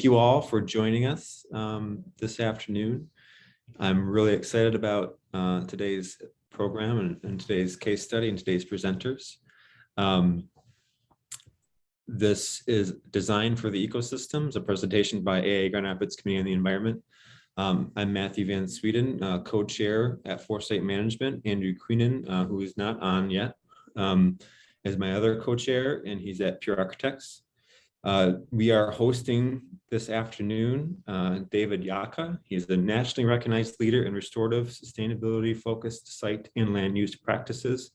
you all for joining us this afternoon. I'm really excited about today's program and today's case study and today's presenters. This is Design for the Ecosystems, a presentation by AIA Grand Rapids Community on the Environment. I'm Matthew Van Sweden, co-chair at Foresight Management. Andrew Queenan, who is not on yet, is my other co-chair, and he's at Pure Architects. We are hosting this afternoon David Yaka. He is the nationally recognized leader in restorative, sustainability-focused site and land use practices,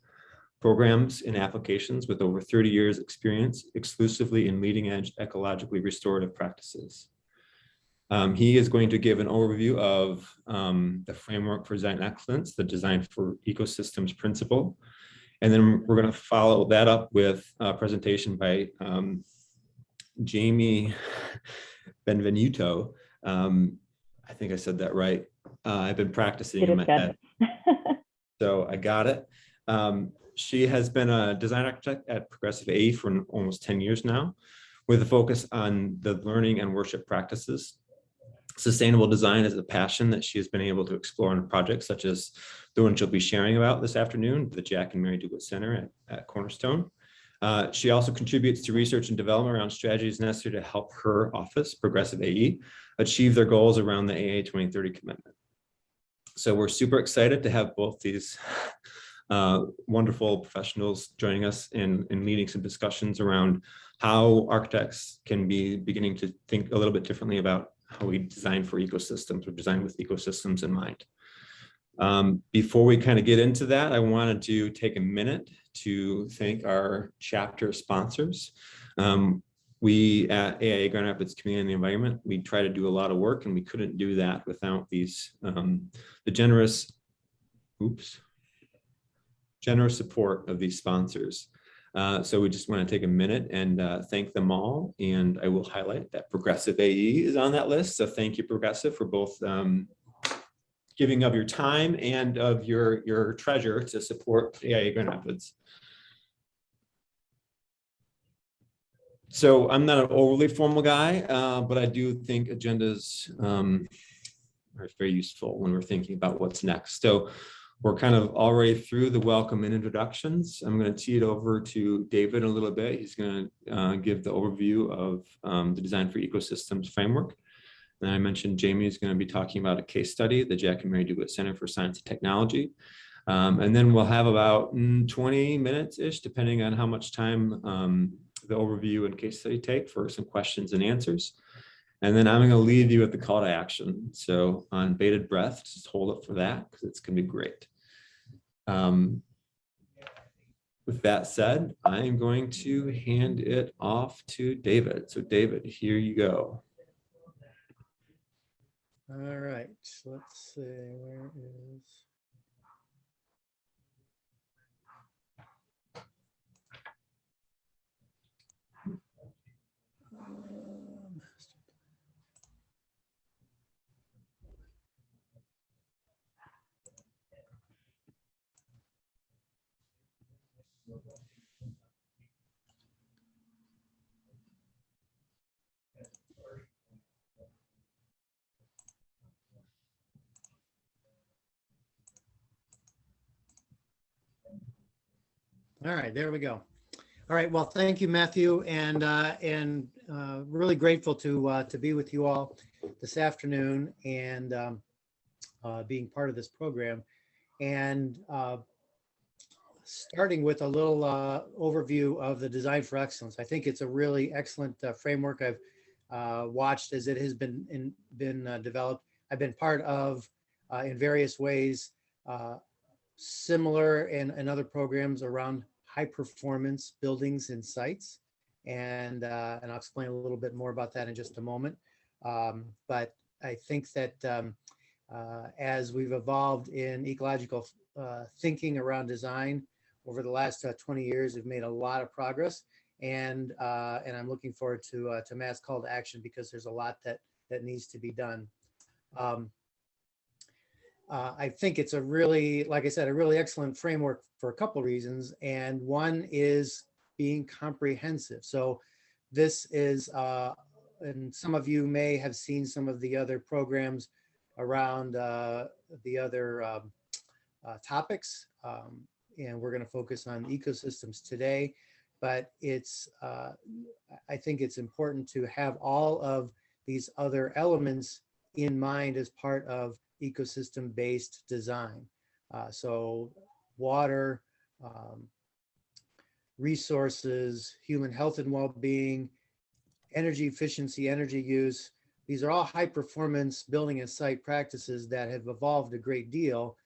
programs, and applications with over 30 years experience exclusively in leading-edge ecologically restorative practices. He is going to give an overview of the framework for design excellence, the Design for Ecosystems principle, and then we're going to follow that up with a presentation by Jamie Benvenuto. I think I said that right. I've been practicing in my head, so I got it. She has been a design architect at Progressive AE for almost 10 years now, with a focus on the learning and worship practices. Sustainable design is a passion that she has been able to explore in projects such as the one she'll be sharing about this afternoon, the Jack and Mary DeWitt Center at Cornerstone. She also contributes to research and development around strategies necessary to help her office, Progressive AE, achieve their goals around the AIA 2030 commitment. So we're super excited to have both these wonderful professionals joining us in leading some discussions around how architects can be beginning to think a little bit differently about how we design for ecosystems or design with ecosystems in mind. Before we kind of get into that, I wanted to take a minute to thank our chapter sponsors. We at AIA Grand Rapids Community on the Environment, we try to do a lot of work, and we couldn't do that without these the generous support of these sponsors. So we just want to take a minute and thank them all. And I will highlight that Progressive AE is on that list. So thank you, Progressive, for both giving of your time and of your treasure to support AIA Grand Rapids. So I'm not an overly formal guy, but I do think agendas are very useful when we're thinking about what's next. So we're kind of already through the welcome and introductions. I'm going to tee it over to David in a little bit. He's going to give the overview of the Design for Ecosystems framework. And I mentioned Jamie is going to be talking about a case study, the Jack and Mary DeWitt Center for Science and Technology. And then we'll have about 20 minutes-ish, depending on how much time the overview and case study take for some questions and answers. And then I'm going to leave you with the call to action. So on bated breath, just hold it for that because it's going to be great. With that said, I'm going to hand it off to David. So David, here you go. All right, let's see, where is... All right, there we go. All right, well, thank you, Matthew, and really grateful to be with you all this afternoon and being part of this program. And starting with a little overview of the Design for Excellence. I think it's a really excellent framework. I've watched as it has been developed. I've been part of, in various ways, similar and other programs around high performance buildings and sites. And I'll explain a little bit more about that in just a moment. But I think that as we've evolved in ecological thinking around design over the last 20 years, we've made a lot of progress. And I'm looking forward to mass call to action because there's a lot that needs to be done. I think it's a really, like I said, a really excellent framework for a couple of reasons. And one is being comprehensive. So this is and some of you may have seen some of the other programs around the other topics. And we're going to focus on ecosystems today, but it's, I think it's important to have all of these other elements in mind as part of ecosystem-based design. So water, resources, human health and well-being, energy efficiency, energy use. These are all high performance building and site practices that have evolved a great deal.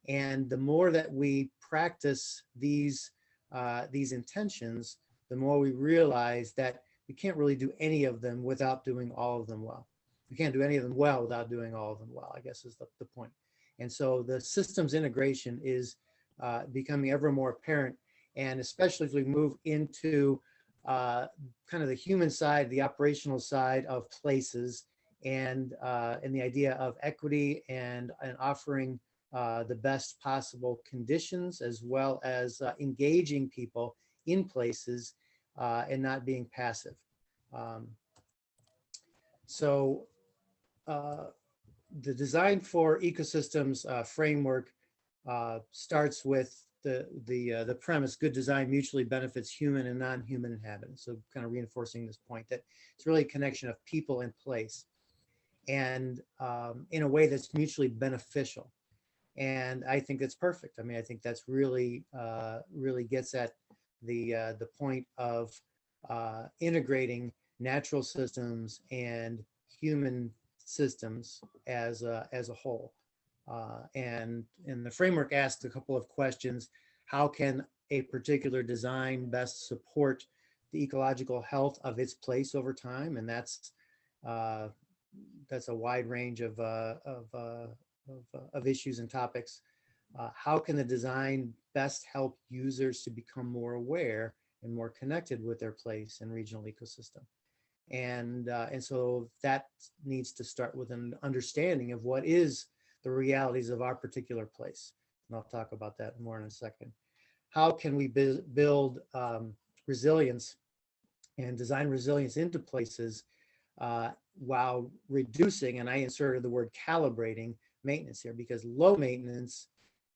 And the more that we practice these intentions, the more we realize that we can't really do any of them without doing all of them well. We can't do any of them well without doing all of them well, I guess is the point. And so the systems integration is becoming ever more apparent. And especially as we move into kind of the human side, the operational side of places, and the idea of equity and offering the best possible conditions, as well as engaging people in places and not being passive. So the Design for Ecosystems framework starts with the premise: good design mutually benefits human and non-human inhabitants. So kind of reinforcing this point that it's really a connection of people and place, and in a way that's mutually beneficial. And I think that's perfect. I mean, I think that's really really gets at the point of integrating natural systems and human systems as a whole. And the framework asks a couple of questions. How can a particular design best support the ecological health of its place over time? And that's a wide range of issues and topics. How can the design best help users to become more aware and more connected with their place and regional ecosystem? And so that needs to start with an understanding of what is the realities of our particular place. And I'll talk about that more in a second. How can we build resilience and design resilience into places while reducing, and I inserted the word calibrating, maintenance here, because low maintenance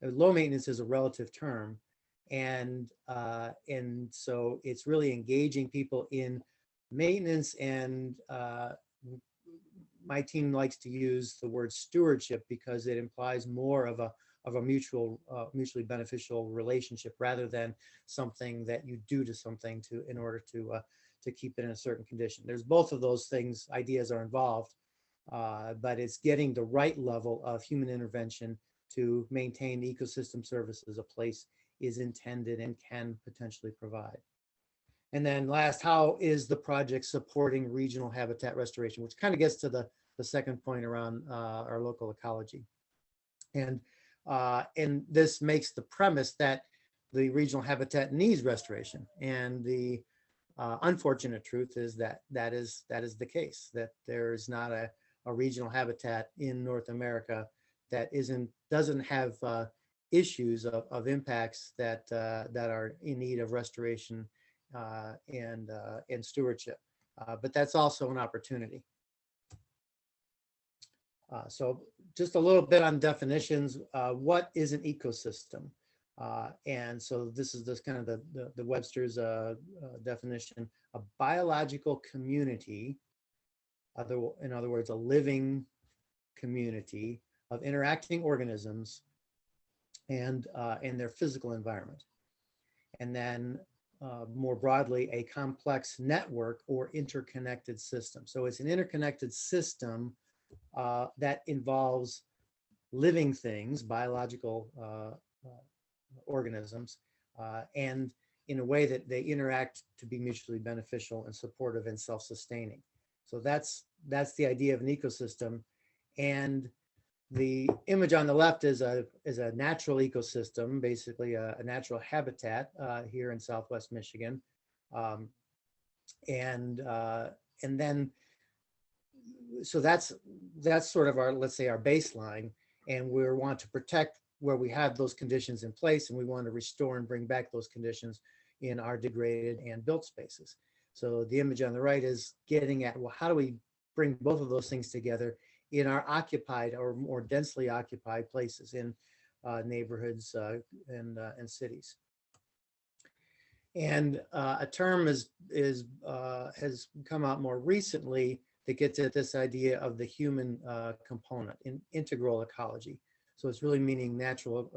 is a relative term. And so it's really engaging people in maintenance, and my team likes to use the word stewardship because it implies more of a mutually beneficial relationship rather than something that you do to something in order to keep it in a certain condition. There's both of those things, ideas are involved, but it's getting the right level of human intervention to maintain the ecosystem services a place is intended and can potentially provide. And then last, how is the project supporting regional habitat restoration, which kind of gets to the second point around our local ecology. And this makes the premise that the regional habitat needs restoration. And the unfortunate truth is that that is the case, that there is not a regional habitat in North America that doesn't have issues of impacts that are in need of restoration and stewardship. But that's also an opportunity. So just a little bit on definitions. What is an ecosystem? And so this is kind of the Webster's definition: a biological community, in other words, a living community of interacting organisms and their physical environment. And then more broadly, a complex network or interconnected system. So it's an interconnected system that involves living things, biological organisms, and in a way that they interact to be mutually beneficial and supportive and self-sustaining. So that's the idea of an ecosystem. And the image on the left is a natural ecosystem, basically a natural habitat here in Southwest Michigan, and then so that's sort of our, let's say, our baseline, and we want to protect where we have those conditions in place, and we want to restore and bring back those conditions in our degraded and built spaces. So the image on the right is getting at, well, how do we bring both of those things together in our occupied or more densely occupied places in neighborhoods and cities. And a term has come out more recently that gets at this idea of the human component in integral ecology. So it's really meaning natural,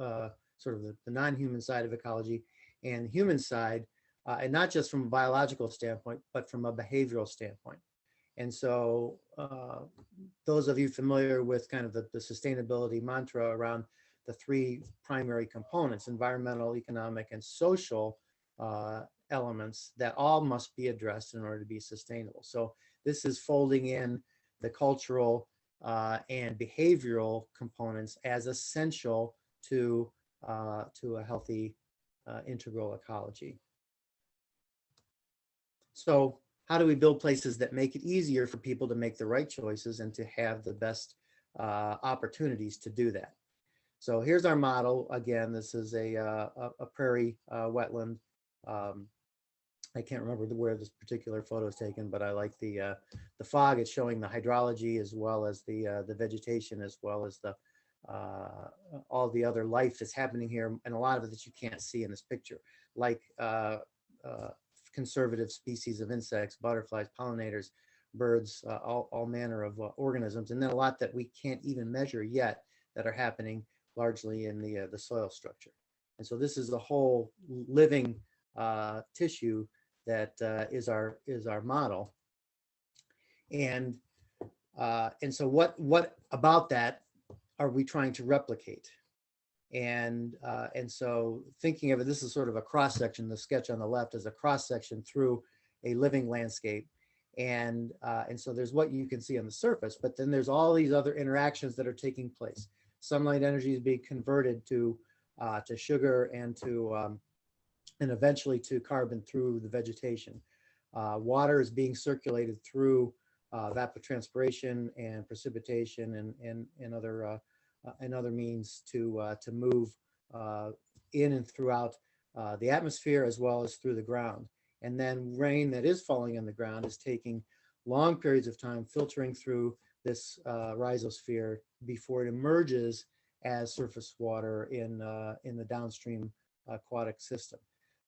sort of the non-human side of ecology and human side, and not just from a biological standpoint, but from a behavioral standpoint. And so those of you familiar with kind of the sustainability mantra around the three primary components, environmental, economic, and social elements that all must be addressed in order to be sustainable. So this is folding in the cultural and behavioral components as essential to a healthy integral ecology. So how do we build places that make it easier for people to make the right choices and to have the best opportunities to do that? So here's our model. Again, this is a prairie wetland. I can't remember where this particular photo is taken, but I like the fog. It's showing the hydrology as well as the vegetation, as well as the all the other life that's happening here, and a lot of it that you can't see in this picture, like conservative species of insects, butterflies, pollinators, birds, all manner of organisms, and then a lot that we can't even measure yet that are happening largely in the soil structure. And so this is the whole living tissue that is our model. And so what about that are we trying to replicate? And so thinking of it, this is sort of a cross section. The sketch on the left is a cross section through a living landscape, and so there's what you can see on the surface, but then there's all these other interactions that are taking place. Sunlight energy is being converted to sugar and and eventually to carbon through the vegetation. Water is being circulated through evapotranspiration and precipitation and other means to move in and throughout the atmosphere as well as through the ground. And then rain that is falling on the ground is taking long periods of time filtering through this rhizosphere before it emerges as surface water in the downstream aquatic system.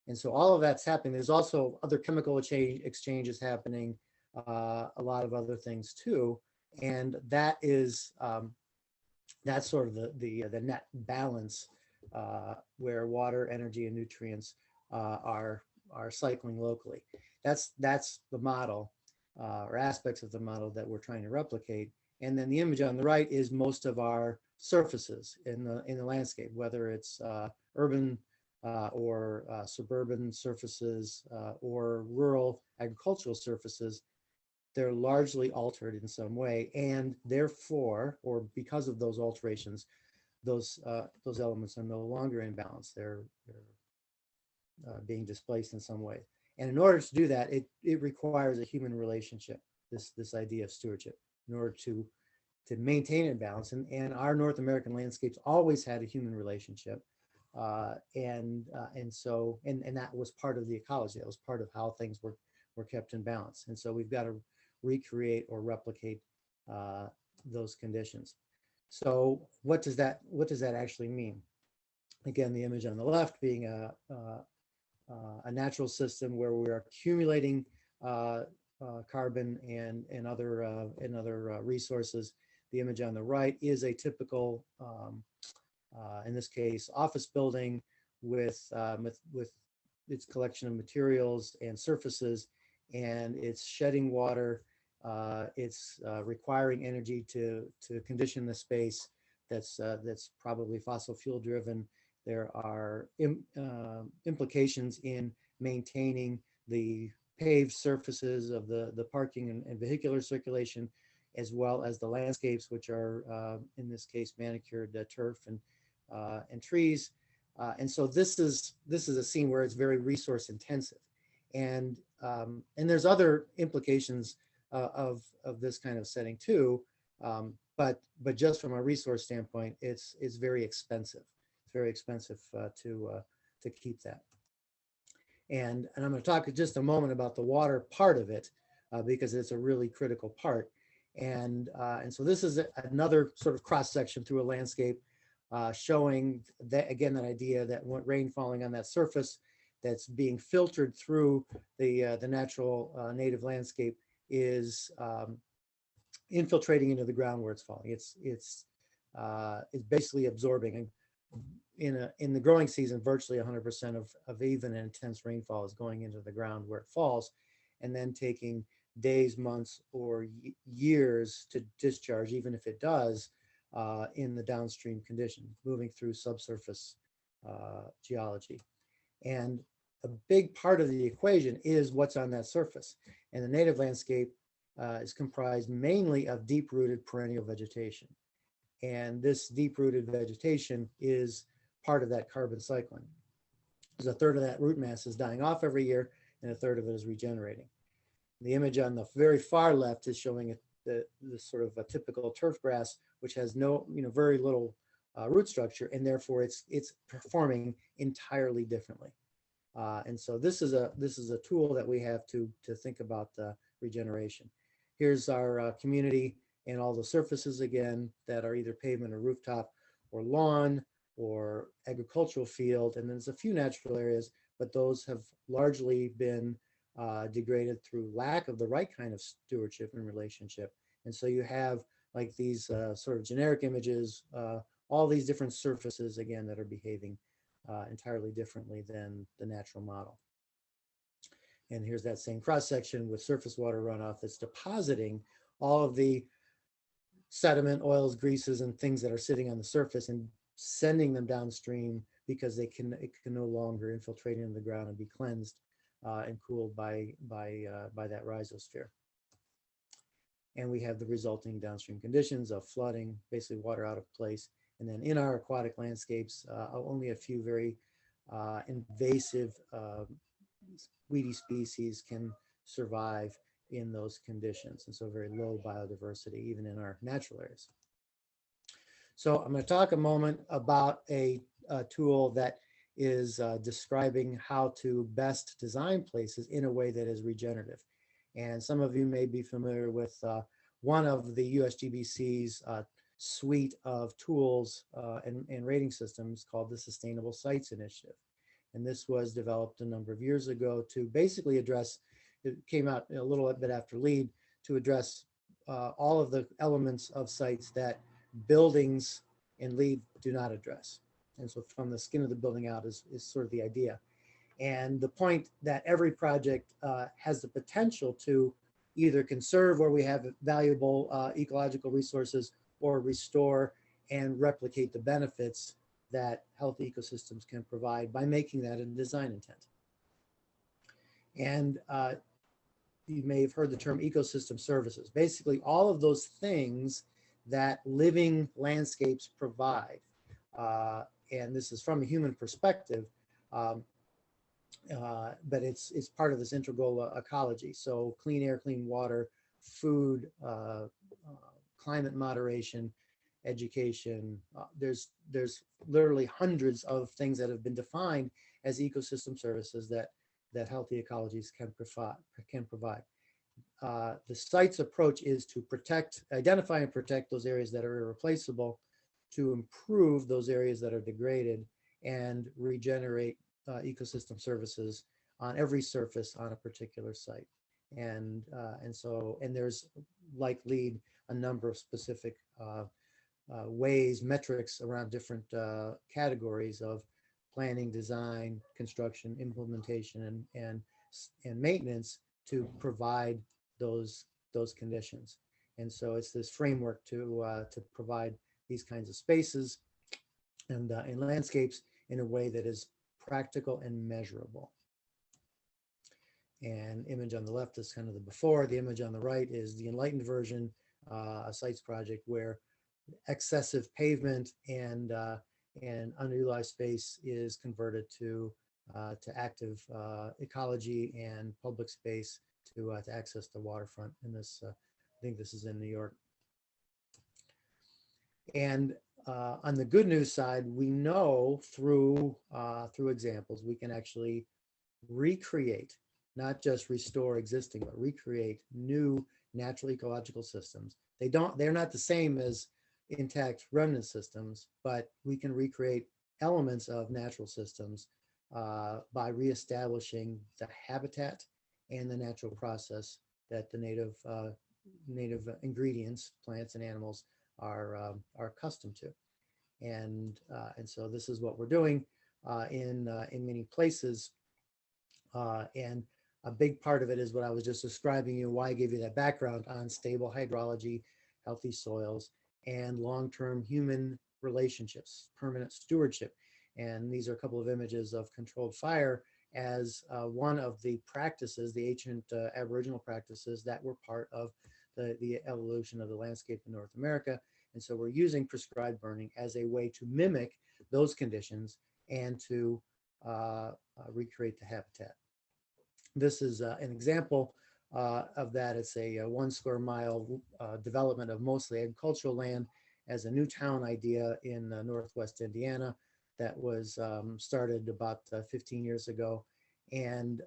And so all of that's happening. There's also other chemical exchanges happening, a lot of other things too. And that is that's sort of the net balance where water, energy, and nutrients are cycling locally. That's the model or aspects of the model that we're trying to replicate. And then the image on the right is most of our surfaces in the landscape, whether it's urban or suburban surfaces or rural agricultural surfaces. They're largely altered in some way, and therefore, or because of those alterations, those elements are no longer in balance. They're being displaced in some way. And in order to do that, it requires a human relationship, this idea of stewardship, in order to maintain in balance. And our North American landscapes always had a human relationship. And that was part of the ecology. That was part of how things were kept in balance. And so we've got to recreate or replicate those conditions. So what does that actually mean? Again, the image on the left being a natural system where we're accumulating carbon and other resources. The image on the right is a typical, in this case, office building with its collection of materials and surfaces, and it's shedding water. It's requiring energy to condition the space that's probably fossil fuel driven. There are implications in maintaining the paved surfaces of the parking and vehicular circulation, as well as the landscapes, which are in this case manicured turf and trees. And so this is a scene where it's very resource intensive, and there's other implications of this kind of setting too, but just from a resource standpoint, it's very expensive. It's very expensive to keep that. And I'm going to talk in just a moment about the water part of it, because it's a really critical part. And so this is another sort of cross section through a landscape, showing that, again, that idea that rain falling on that surface that's being filtered through the natural native landscape is infiltrating into the ground where it's falling. It's basically absorbing. In the growing season, virtually 100% of even and intense rainfall is going into the ground where it falls, and then taking days, months, or years to discharge, even if it does, in the downstream condition, moving through subsurface geology. And a big part of the equation is what's on that surface. And the native landscape is comprised mainly of deep-rooted perennial vegetation. And this deep-rooted vegetation is part of that carbon cycling. Because a third of that root mass is dying off every year, and a third of it is regenerating. The image on the very far left is showing the sort of a typical turf grass, which has very little root structure, and therefore it's performing entirely differently. And so this is a tool that we have to think about regeneration. Here's our community and all the surfaces again that are either pavement or rooftop or lawn or agricultural field, and there's a few natural areas, but those have largely been degraded through lack of the right kind of stewardship and relationship. And so you have like these sort of generic images, all these different surfaces again that are behaving entirely differently than the natural model. And here's that same cross section with surface water runoff that's depositing all of the sediment, oils, greases, and things that are sitting on the surface and sending them downstream because it can no longer infiltrate into the ground and be cleansed and cooled by that rhizosphere. And we have the resulting downstream conditions of flooding, basically water out of place. And then in our aquatic landscapes, only a few very invasive weedy species can survive in those conditions. And so very low biodiversity, even in our natural areas. So I'm going to talk a moment about a tool that is describing how to best design places in a way that is regenerative. And some of you may be familiar with one of the USGBC's suite of tools and rating systems called the Sustainable Sites Initiative. And this was developed a number of years ago to basically address, it came out a little bit after LEED, to address all of the elements of sites that buildings and LEED do not address. And so from the skin of the building out is sort of the idea. And the point that every project has the potential to either conserve where we have valuable ecological resources or restore and replicate the benefits that healthy ecosystems can provide by making that a design intent. And you may have heard the term ecosystem services. Basically, all of those things that living landscapes provide. And this is from a human perspective, but it's part of this integral ecology. So clean air, clean water, food, climate moderation, education. There's literally hundreds of things that have been defined as ecosystem services that healthy ecologies can provide. The site's approach is to identify and protect those areas that are irreplaceable, to improve those areas that are degraded, and regenerate ecosystem services on every surface on a particular site. And there's, like LEED, a number of specific ways, metrics around different categories of planning, design, construction, implementation, and maintenance to provide those conditions. And so it's this framework to provide these kinds of spaces and landscapes in a way that is practical and measurable. And image on the left is kind of the before. The image on the right is the enlightened version, a sites project where excessive pavement and underutilized space is converted to active ecology and public space to access the waterfront. In this, I think this is in New York. And on the good news side, we know through examples, we can actually recreate, not just restore existing, but recreate new natural ecological systems. They're not the same as intact remnant systems, but we can recreate elements of natural systems by reestablishing the habitat and the natural process that the native ingredients, plants and animals, are accustomed to. And so this is what we're doing in many places. And a big part of it is what I was just describing you, why I gave you that background on stable hydrology, healthy soils, and long-term human relationships, permanent stewardship. And these are a couple of images of controlled fire as one of the practices, the ancient Aboriginal practices that were part of the evolution of the landscape in North America. And so we're using prescribed burning as a way to mimic those conditions and to recreate the habitat. This is an example of that. It's a 1 square mile development of mostly agricultural land as a new town idea in Northwest Indiana that was started about 15 years ago. And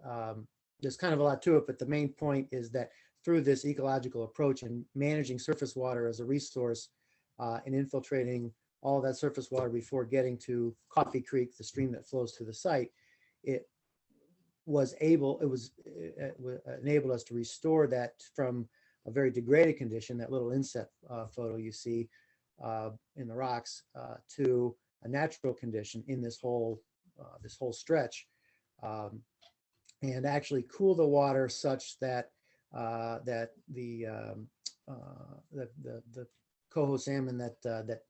there's kind of a lot to it, but the main point is that through this ecological approach and managing surface water as a resource and infiltrating all that surface water before getting to Coffee Creek, the stream that flows to the site, it enabled us to restore that from a very degraded condition, that little inset photo you see in the rocks, to a natural condition in this whole stretch, and actually cool the water such that that the coho salmon that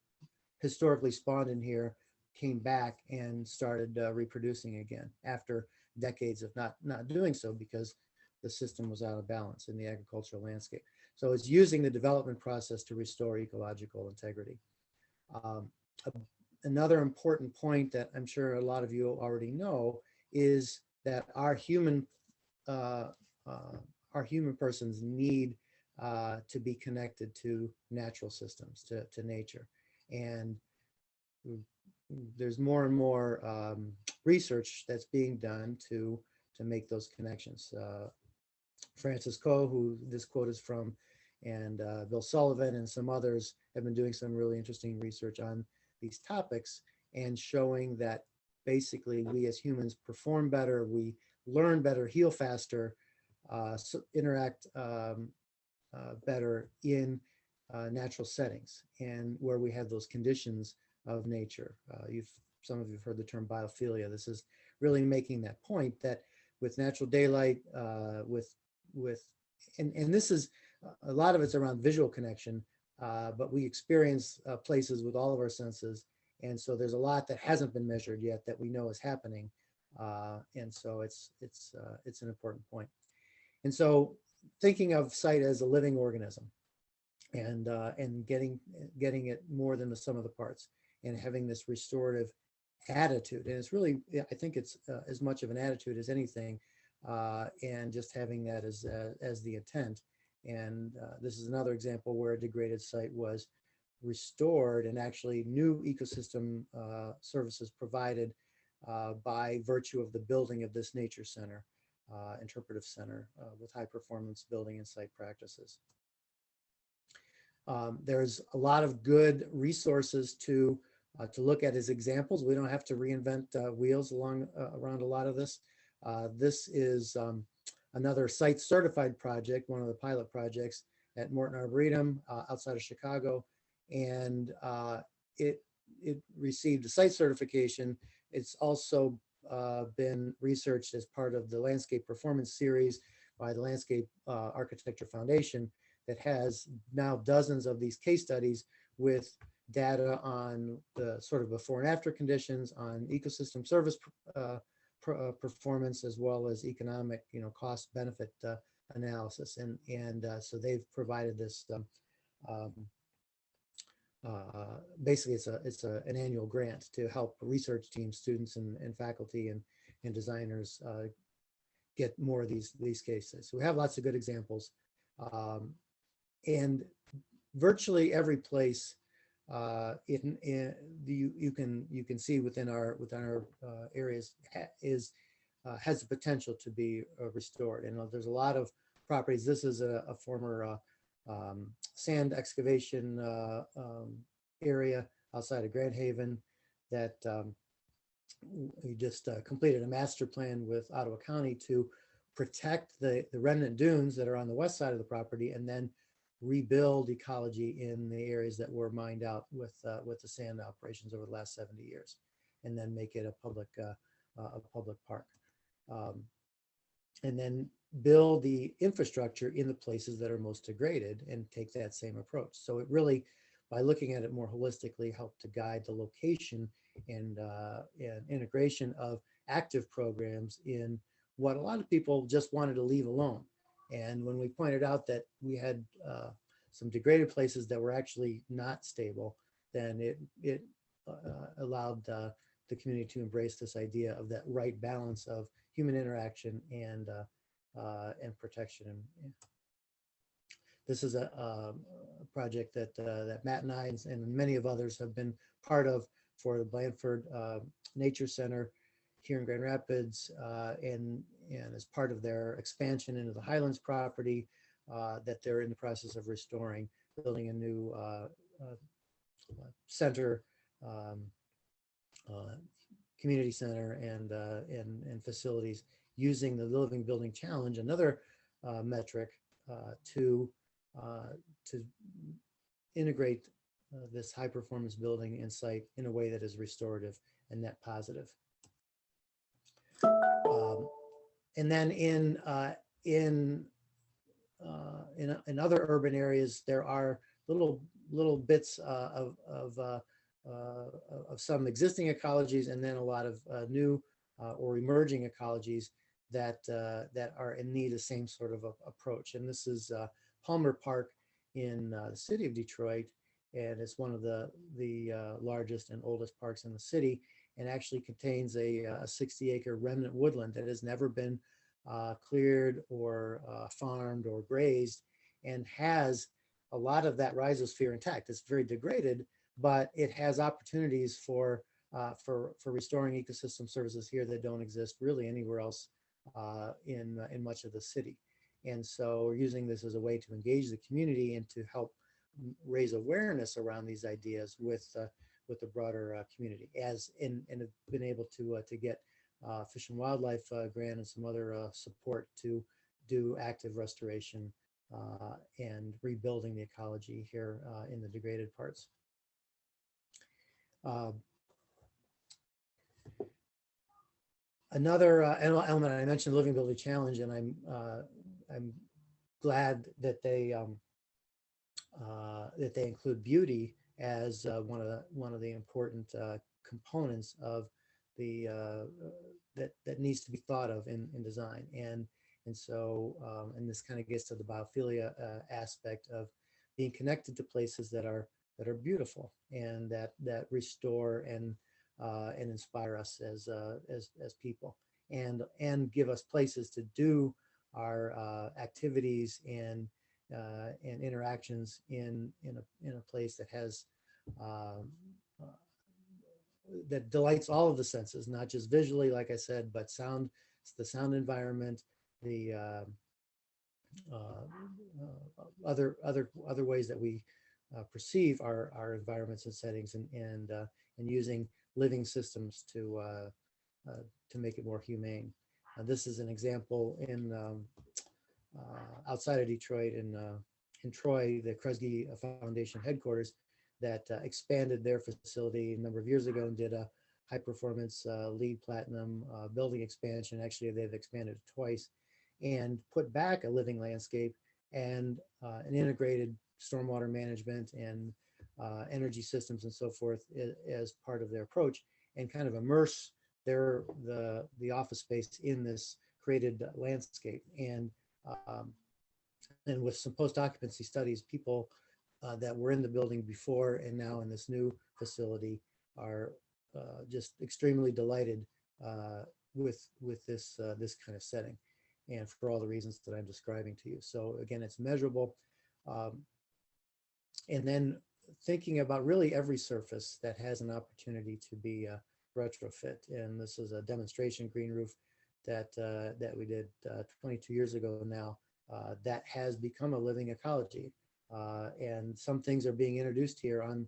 historically spawned in here came back and started reproducing again after decades of not doing so because the system was out of balance in the agricultural landscape. So it's using the development process to restore ecological integrity. Another important point that I'm sure a lot of you already know is that our human persons need to be connected to natural systems, to nature. And there's more and more research that's being done to make those connections. Francis Coe, who this quote is from, and Bill Sullivan and some others have been doing some really interesting research on these topics and showing that basically we as humans perform better, we learn better, heal faster, interact better in natural settings and where we have those conditions of nature. Some of you have heard the term biophilia. This is really making that point that with natural daylight, and this is a lot of it's around visual connection, but we experience places with all of our senses, and so there's a lot that hasn't been measured yet that we know is happening, and so it's an important point. And so thinking of site as a living organism, and getting it more than the sum of the parts, and having this restorative attitude, and it's really, I think it's as much of an attitude as anything, and just having that as the intent. And this is another example where a degraded site was restored and actually new ecosystem services provided by virtue of the building of this nature center, interpretive center with high performance building and site practices. There's a lot of good resources to look at as examples. We don't have to reinvent wheels around a lot of this. This is another site certified project, one of the pilot projects at Morton Arboretum outside of Chicago. And it received a site certification. It's also been researched as part of the Landscape Performance Series by the Landscape Architecture Foundation that has now dozens of these case studies with data on the sort of before and after conditions, on ecosystem service performance, as well as economic, cost benefit analysis. And so they've provided this. Basically, it's an annual grant to help research teams, students, and faculty and designers get more of these cases. So we have lots of good examples, and virtually every place you can see within our areas is has the potential to be restored. And there's a lot of properties. This is a former sand excavation area outside of Grand Haven that we just completed a master plan with Ottawa County to protect the remnant dunes that are on the west side of the property, and then rebuild ecology in the areas that were mined out with the sand operations over the last 70 years, and then make it a public park. And then build the infrastructure in the places that are most degraded and take that same approach. So it really, by looking at it more holistically, helped to guide the location and integration of active programs in what a lot of people just wanted to leave alone. And when we pointed out that we had some degraded places that were actually not stable, then it allowed the community to embrace this idea of that right balance of human interaction and protection. And this is a project that Matt and I and many of others have been part of for the Blandford Nature Center here in Grand Rapids, and as part of their expansion into the Highlands property that they're in the process of restoring, building a new center, community center, and facilities using the Living Building Challenge, another metric to integrate this high performance building and site in a way that is restorative and net positive. And then in other urban areas, there are little bits of some existing ecologies, and then a lot of new or emerging ecologies that are in need of the same sort of approach. And this is Palmer Park in the city of Detroit, and it's one of the largest and oldest parks in the city, and actually contains a 60-acre remnant woodland that has never been cleared or farmed or grazed, and has a lot of that rhizosphere intact. It's very degraded, but it has opportunities for restoring ecosystem services here that don't exist really anywhere else in much of the city. And so we're using this as a way to engage the community and to help raise awareness around these ideas with the broader community, and have been able to get Fish and Wildlife grant and some other support to do active restoration and rebuilding the ecology here in the degraded parts. Another element, I mentioned the Living Building Challenge, and I'm glad that they include beauty as one of the important components of the that needs to be thought of in design. And so this kind of gets to the biophilia aspect of being connected to places that are beautiful and that restore and inspire us as people, and give us places to do our activities and interactions in a place that has that delights all of the senses, not just visually, like I said, but sound, the sound environment, the other ways that we perceive our environments and settings, and using living systems to make it more humane. This is an example in outside of Detroit, in Troy, the Kresge Foundation headquarters that expanded their facility a number of years ago and did a high performance LEED Platinum building expansion. Actually, they've expanded it twice, and put back a living landscape and an integrated stormwater management and energy systems and so forth as part of their approach, and kind of immerse the office space in this created landscape. And with some post-occupancy studies, people that were in the building before and now in this new facility are just extremely delighted with this kind of setting, and for all the reasons that I'm describing to you. So again, it's measurable. And then thinking about really every surface that has an opportunity to be retrofit. And this is a demonstration green roof that we did 22 years ago now, that has become a living ecology. And some things are being introduced here on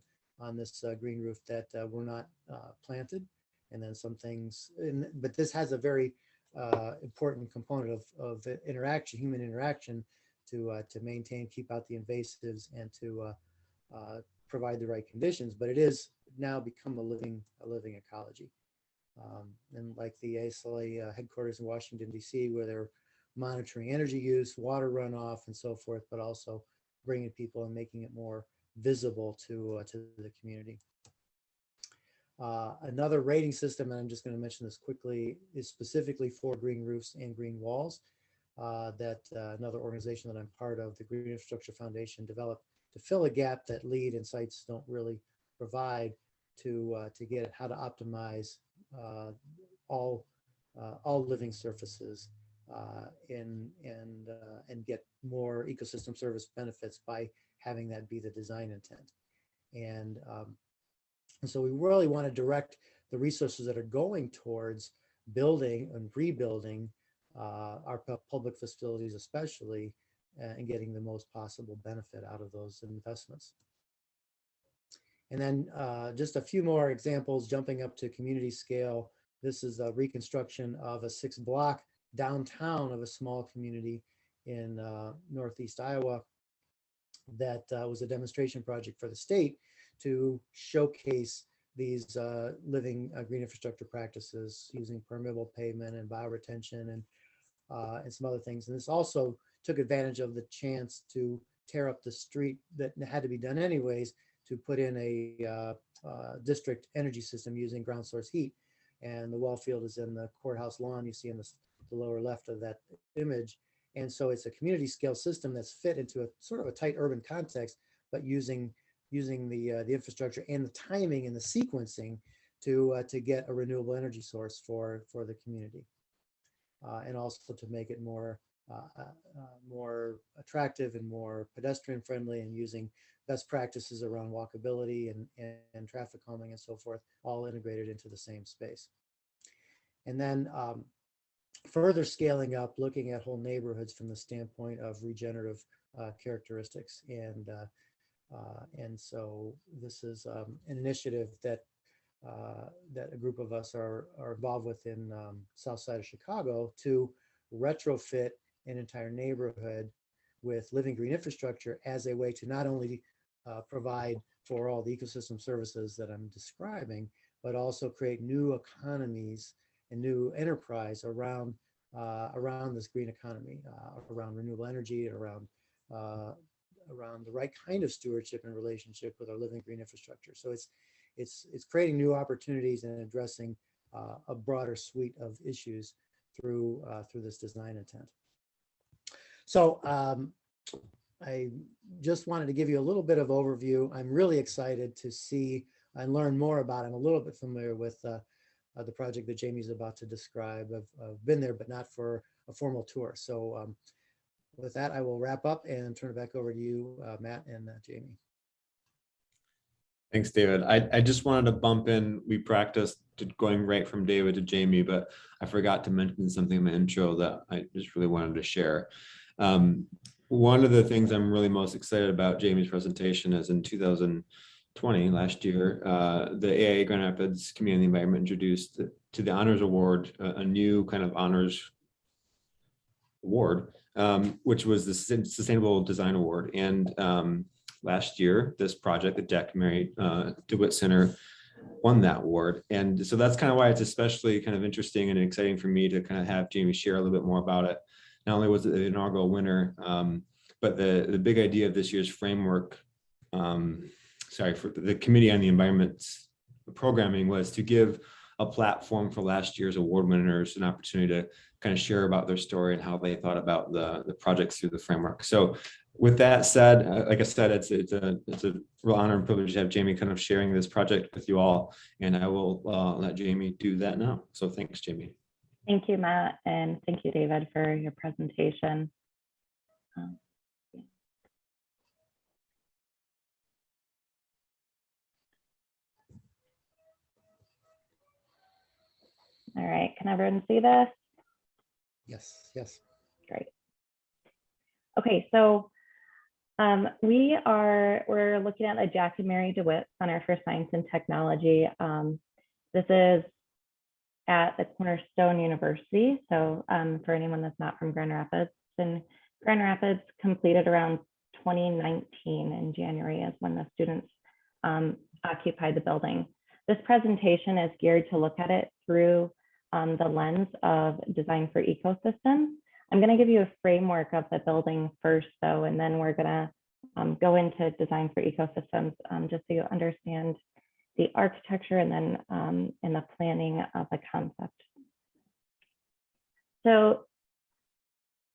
this green roof that were not planted, and then some things, but this has a very important component of interaction, human interaction, to maintain, keep out the invasives, and to provide the right conditions. But it is now become a living ecology. And like the ASLA headquarters in Washington, D.C., where they're monitoring energy use, water runoff, and so forth, but also bringing people and making it more visible to the community. Another rating system, and I'm just going to mention this quickly, is specifically for green roofs and green walls that another organization that I'm part of, the Green Infrastructure Foundation, developed to fill a gap that LEED and sites don't really provide to get how to optimize all living surfaces and get more ecosystem service benefits by having that be the design intent. And so we really want to direct the resources that are going towards building and rebuilding our public facilities, especially, and getting the most possible benefit out of those investments. And then just a few more examples, jumping up to community scale. This is a reconstruction of a 6-block downtown of a small community in Northeast Iowa that was a demonstration project for the state to showcase these living green infrastructure practices using permeable pavement and bioretention and some other things. And this also took advantage of the chance to tear up the street that had to be done anyways to put in a district energy system using ground source heat. And the well field is in the courthouse lawn you see in the lower left of that image. And so it's a community scale system that's fit into a sort of a tight urban context, but using the infrastructure and the timing and the sequencing to get a renewable energy source for the community, and also to make it more attractive and more pedestrian friendly, and using best practices around walkability and traffic calming and so forth, all integrated into the same space. And then further scaling up, looking at whole neighborhoods from the standpoint of regenerative characteristics. And so this is an initiative that a group of us are involved with in south side of Chicago to retrofit an entire neighborhood with living green infrastructure as a way to not only provide for all the ecosystem services that I'm describing, but also create new economies and new enterprise around this green economy, around renewable energy, and around the right kind of stewardship and relationship with our living green infrastructure. So it's creating new opportunities and addressing a broader suite of issues through this design intent. So I just wanted to give you a little bit of overview. I'm really excited to see and learn more about it. I'm a little bit familiar with the project that Jamie's about to describe. I've been there, but not for a formal tour. So with that, I will wrap up and turn it back over to you, Matt and Jamie. Thanks, David. I just wanted to bump in. We practiced going right from David to Jamie, but I forgot to mention something in the intro that I just really wanted to share. One of the things I'm really most excited about Jamie's presentation is in 2020, last year, the AIA Grand Rapids Community Environment introduced to the Honors Award a new kind of honors award, which was the Sustainable Design Award. And last year, this project, the Jack Mary DeWitt Center, won that award. And so that's kind of why it's especially kind of interesting and exciting for me to kind of have Jamie share a little bit more about it. Not only was it the inaugural winner, but the big idea of this year's framework, for the Committee on the Environment's programming, was to give a platform for last year's award winners an opportunity to kind of share about their story and how they thought about the projects through the framework. So with that said, like I said, it's a real honor and privilege to have Jamie kind of sharing this project with you all, and I will let Jamie do that now. So thanks, Jamie. Thank you, Matt, and thank you, David, for your presentation. All right, can everyone see this? Yes, yes. Great. Okay, so we're looking at the Jack and Mary DeWitt Center for Science and Technology. This is at the Cornerstone University. So for anyone that's not from Grand Rapids, and Grand Rapids completed around 2019 in January is when the students occupied the building. This presentation is geared to look at it through the lens of design for ecosystems. I'm going to give you a framework of the building first, though, and then we're going to go into design for ecosystems just so you understand the architecture and then in the planning of the concept. So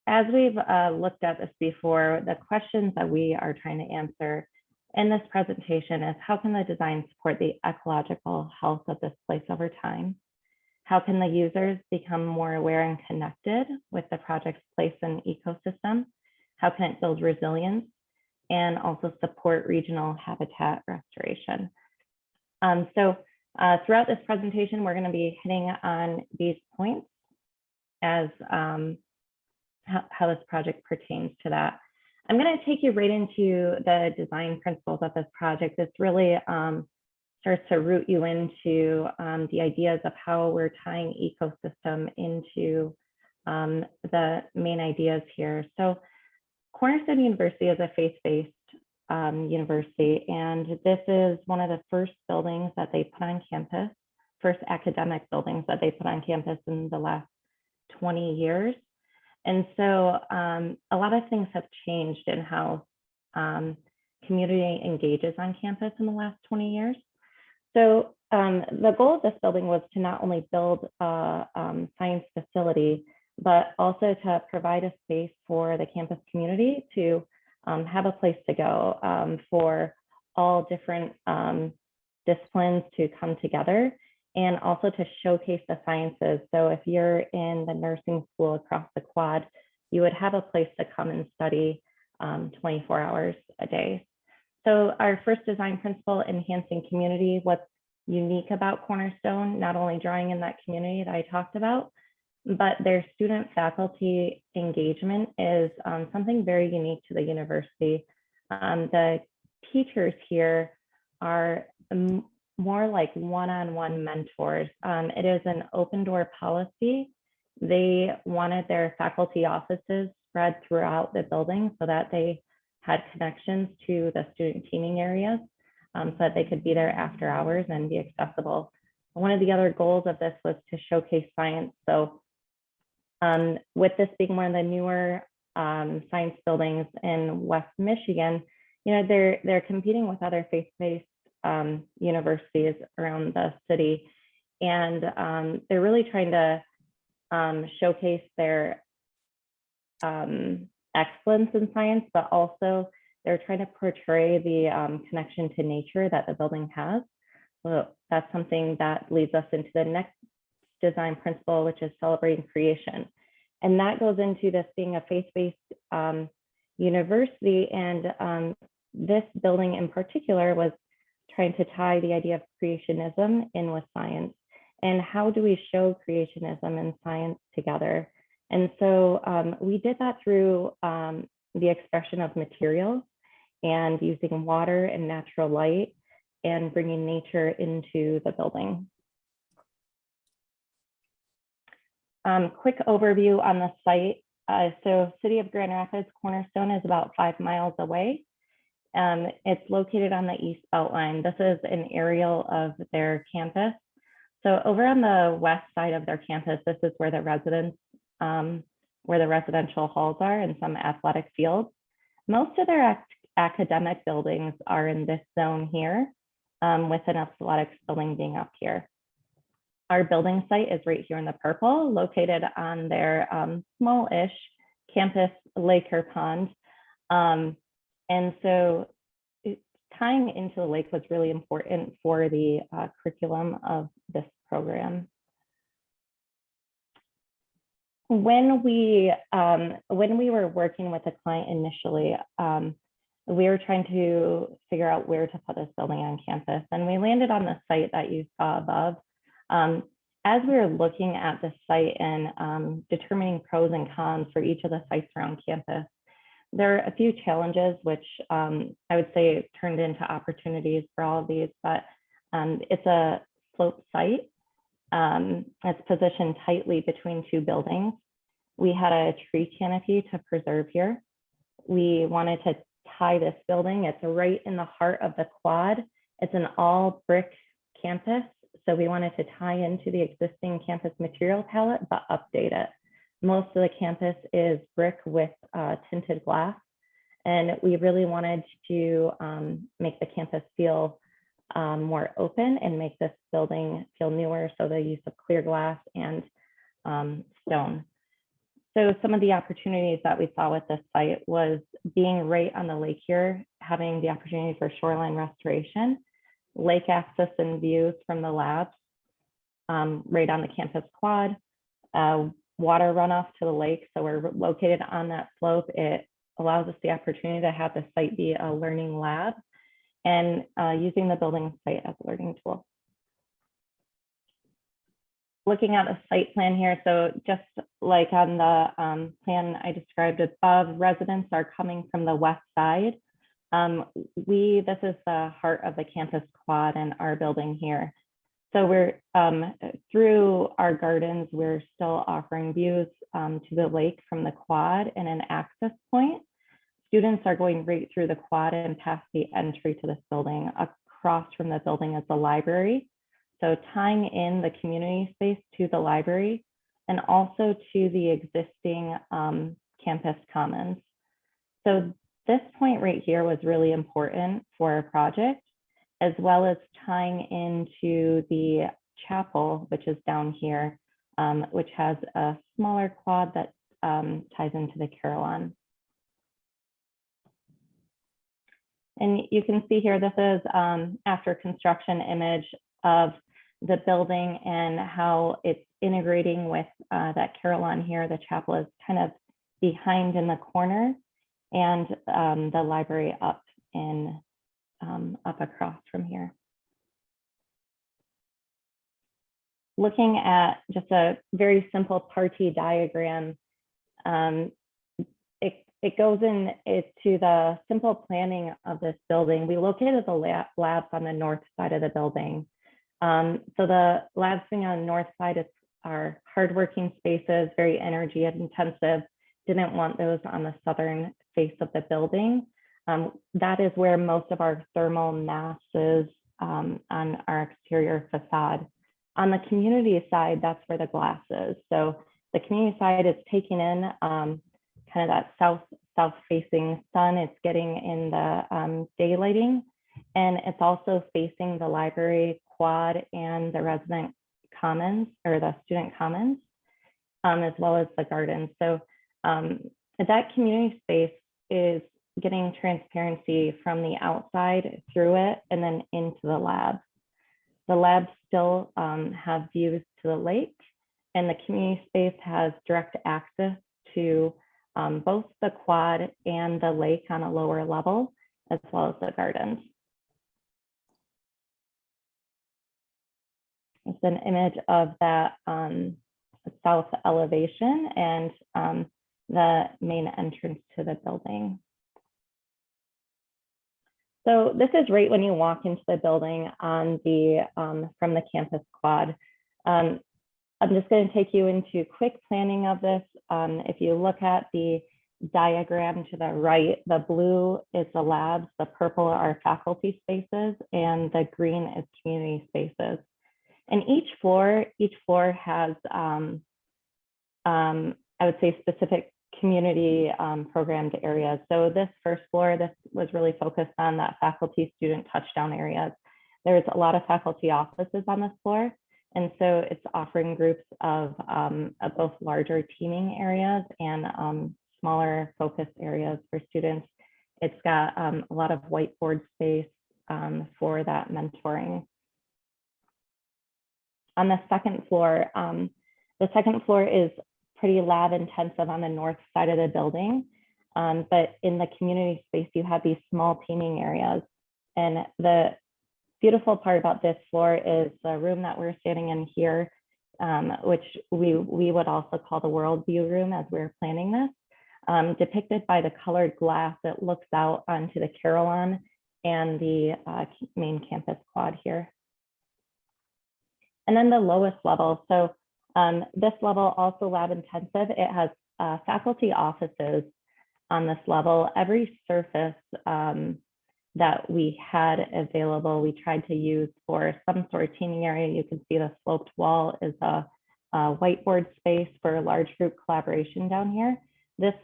as we've looked at this before, the questions that we are trying to answer in this presentation is how can the design support the ecological health of this place over time? How can the users become more aware and connected with the project's place and ecosystem? How can it build resilience and also support regional habitat restoration? Throughout this presentation, we're going to be hitting on these points as how this project pertains to that. I'm going to take you right into the design principles of this project. This really starts to root you into the ideas of how we're tying ecosystem into the main ideas here. So Cornerstone University is a faith-based university, and this is one of the first buildings that they put on campus, first academic buildings that they put on campus in the last 20 years. And so a lot of things have changed in how community engages on campus in the last 20 years. So the goal of this building was to not only build a science facility, but also to provide a space for the campus community to have a place to go for all different disciplines to come together, and also to showcase the sciences. So if you're in the nursing school across the quad, you would have a place to come and study 24 hours a day. So our first design principle, enhancing community. What's unique about Cornerstone, not only drawing in that community that I talked about, but their student faculty engagement is something very unique to the university. The teachers here are more like one-on-one mentors. It is an open door policy. They wanted their faculty offices spread throughout the building so that they had connections to the student teaming areas so that they could be there after hours and be accessible. One of the other goals of this was to showcase science. So with this being one of the newer science buildings in West Michigan, you know, they're competing with other faith-based universities around the city, and they're really trying to showcase their excellence in science, but also they're trying to portray the connection to nature that the building has. So that's something that leads us into the next design principle, which is celebrating creation. And that goes into this being a faith-based university. And this building in particular was trying to tie the idea of creationism in with science. And how do we show creationism and science together? And so we did that through the expression of materials and using water and natural light and bringing nature into the building. Quick overview on the site. So City of Grand Rapids Cornerstone is about 5 miles away. It's located on the East Beltline. This is an aerial of their campus. So over on the west side of their campus, this is where the residential halls are and some athletic fields. Most of their academic buildings are in this zone here, with an athletics building being up here. Our building site is right here in the purple, located on their small-ish campus lake or pond. And so tying into the lake was really important for the curriculum of this program. When we were working with the client initially, we were trying to figure out where to put this building on campus, and we landed on the site that you saw above. as we were looking at the site and determining pros and cons for each of the sites around campus, there are a few challenges which I would say turned into opportunities for all of these, but it's a sloped site. It's positioned tightly between two buildings. We had a tree canopy to preserve here. We wanted to tie this building. It's right in the heart of the quad. It's an all brick campus. So we wanted to tie into the existing campus material palette, but update it. Most of the campus is brick with tinted glass. And we really wanted to make the campus feel more open and make this building feel newer. So the use of clear glass and stone. So some of the opportunities that we saw with this site was being right on the lake here, having the opportunity for shoreline restoration, lake access and views from the labs, right on the campus quad, water runoff to the lake. So we're located on that slope. It allows us the opportunity to have the site be a learning lab and using the building site as a learning tool. Looking at the site plan here, so just like on the plan I described above, residents are coming from the west side. This is the heart of the campus quad and our building here. So we're through our gardens, we're still offering views to the lake from the quad and an access point. Students are going right through the quad and past the entry to this building. Across from the building is the library. So tying in the community space to the library and also to the existing campus commons. So this point right here was really important for our project, as well as tying into the chapel, which is down here, which has a smaller quad that ties into the Carillon. And you can see here, this is after construction image of the building and how it's integrating with that Carillon here. The chapel is kind of behind in the corner and the library up across from here. Looking at just a very simple party diagram, it goes into the simple planning of this building. We located the labs on the north side of the building. So the labs being on the north side are hardworking spaces, very energy intensive. Didn't want those on the southern face of the building. That is where most of our thermal mass is on our exterior facade. On the community side, that's where the glass is. So the community side is taking in kind of that south facing sun. It's getting in the daylighting, and it's also facing the library quad and the resident commons or the student commons, as well as the gardens. So that community space is getting transparency from the outside through it and then into the labs. The labs still have views to the lake, and the community space has direct access to both the quad and the lake on a lower level, as well as the gardens. It's an image of that south elevation and the main entrance to the building. So this is right when you walk into the building on the from the campus quad. I'm just going to take you into quick planning of this. If you look at the diagram to the right, the blue is the labs, the purple are faculty spaces, and the green is community spaces. And each floor has, I would say, specific community programmed areas. So this first floor, this was really focused on that faculty student touchdown areas. There's a lot of faculty offices on this floor. And so it's offering groups of both larger teaming areas and smaller focused areas for students. It's got a lot of whiteboard space for that mentoring. On the second floor is pretty lab intensive on the north side of the building. But in the community space, you have these small teaming areas. And the beautiful part about this floor is the room that we're standing in here which we would also call the worldview room as we're planning this, depicted by the colored glass that looks out onto the Carillon and the main campus quad here. And then the lowest level. So this level also lab intensive. It has faculty offices on this level. Every surface that we had available, we tried to use for some sorting area. You can see the sloped wall is a whiteboard space for large group collaboration down here. This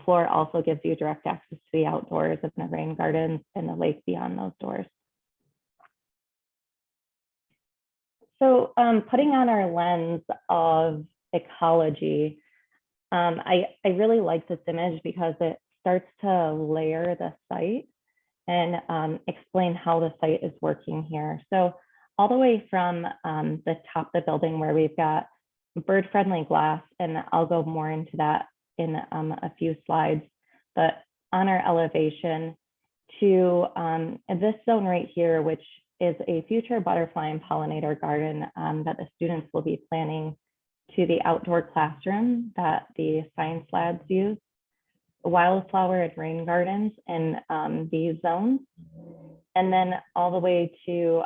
floor also gives you direct access to the outdoors of the rain gardens and the lake beyond those doors. So putting on our lens of ecology, I really like this image because it starts to layer the site and explain how the site is working here. So all the way from the top of the building where we've got bird-friendly glass, and I'll go more into that in a few slides, but on our elevation to this zone right here, which is a future butterfly and pollinator garden that the students will be planning, to the outdoor classroom that the science labs use, wildflower and rain gardens in these zones. And then all the way to,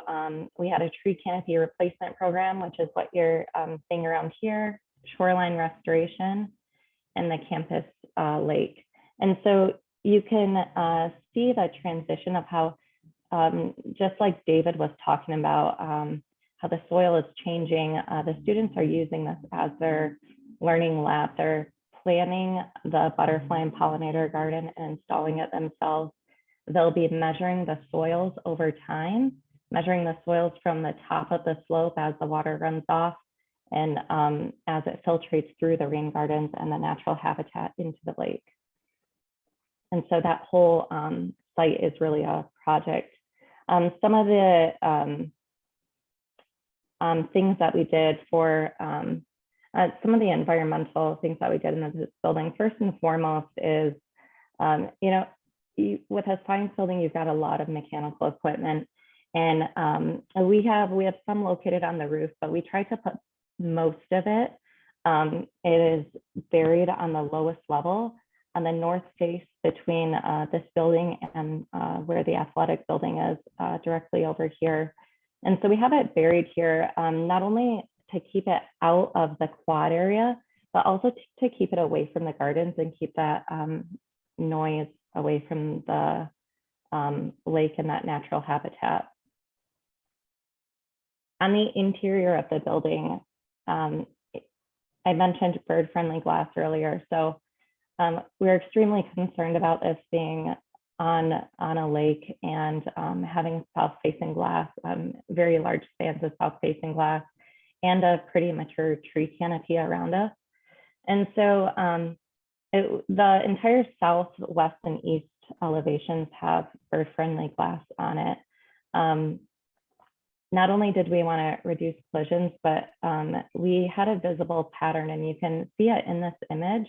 we had a tree canopy replacement program, which is what you're seeing around here, shoreline restoration, and the campus lake. And so you can see the transition of how, just like David was talking about, how the soil is changing. The students are using this as their learning lab. They're planning the butterfly and pollinator garden and installing it themselves. They'll be measuring the soils over time, measuring the soils from the top of the slope as the water runs off and as it filtrates through the rain gardens and the natural habitat into the lake. And so that whole site is really a project. Some of the things that we did for some of the environmental things that we did in this building, first and foremost is, with a science building, you've got a lot of mechanical equipment, and we have some located on the roof, but we tried to put most of it. It is buried on the lowest level on the north face between this building and where the athletic building is, directly over here. And so we have it buried here, not only to keep it out of the quad area, but also to keep it away from the gardens and keep that noise away from the lake and that natural habitat. On the interior of the building, I mentioned bird-friendly glass earlier. So we're extremely concerned about this being on a lake and having south-facing glass, very large spans of south-facing glass, and a pretty mature tree canopy around us. And so the entire south, west, and east elevations have bird-friendly glass on it. Not only did we want to reduce collisions, but we had a visible pattern, and you can see it in this image,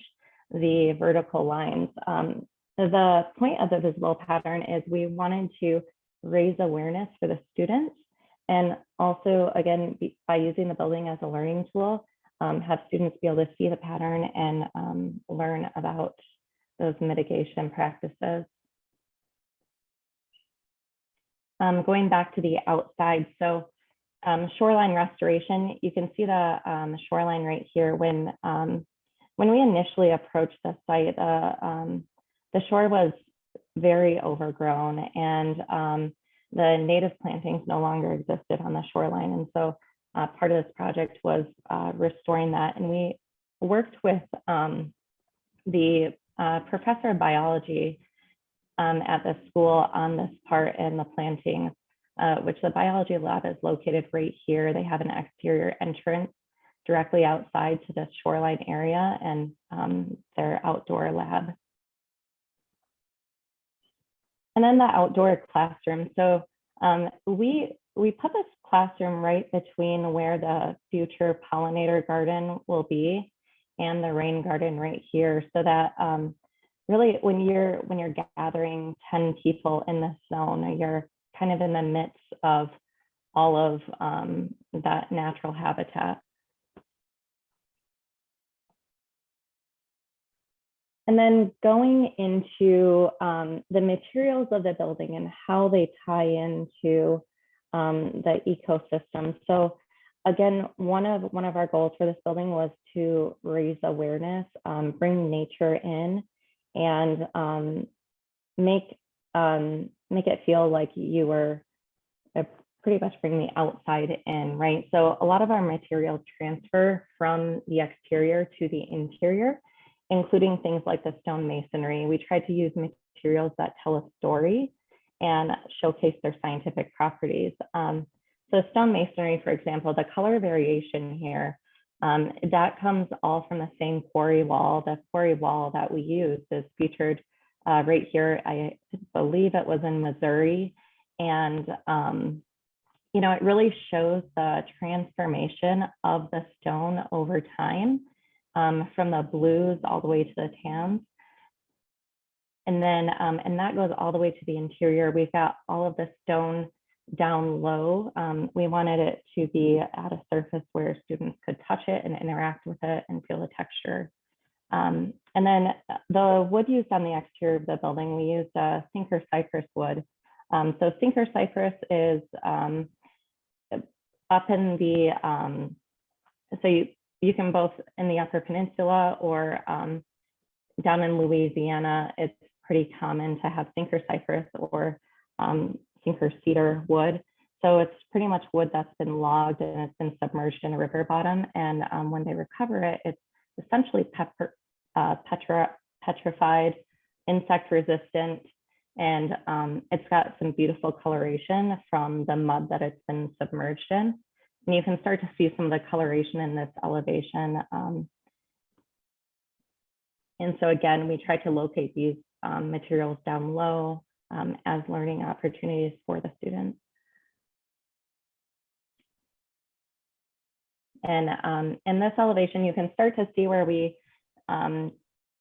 the vertical lines. The point of the visible pattern is we wanted to raise awareness for the students, and also, again, by using the building as a learning tool, have students be able to see the pattern and learn about those mitigation practices. Going back to the outside, so shoreline restoration, you can see the shoreline right here. When we initially approached the site, the shore was very overgrown, and the native plantings no longer existed on the shoreline. And so part of this project was restoring that. And we worked with the professor of biology at the school on this part and the plantings, which the biology lab is located right here. They have an exterior entrance directly outside to this shoreline area and their outdoor lab. And then the outdoor classroom. So we put this classroom right between where the future pollinator garden will be and the rain garden right here, so that really when you're gathering 10 people in this zone, you're kind of in the midst of all of that natural habitat. And then going into the materials of the building and how they tie into the ecosystem. So again, one of our goals for this building was to raise awareness, bring nature in, and make it feel like you were pretty much bring the outside in, right? So a lot of our materials transfer from the exterior to the interior, including things like the stone masonry. We tried to use materials that tell a story and showcase their scientific properties. So stone masonry, for example, the color variation here, that comes all from the same quarry wall. The quarry wall that we used is featured right here. I believe it was in Missouri. And, you know, it really shows the transformation of the stone over time, from the blues all the way to the tans. And then, and that goes all the way to the interior. We've got all of the stone down low. We wanted it to be at a surface where students could touch it and interact with it and feel the texture. And then the wood used on the exterior of the building, we used sinker cypress wood. So sinker cypress is up in the, so you can both in the Upper Peninsula or down in Louisiana, it's pretty common to have sinker cypress or sinker cedar wood. So it's pretty much wood that's been logged and it's been submerged in a river bottom. And when they recover it, it's essentially petrified, insect resistant, and it's got some beautiful coloration from the mud that it's been submerged in. And you can start to see some of the coloration in this elevation. And so again, we try to locate these materials down low as learning opportunities for the students. And in this elevation, you can start to see where we, you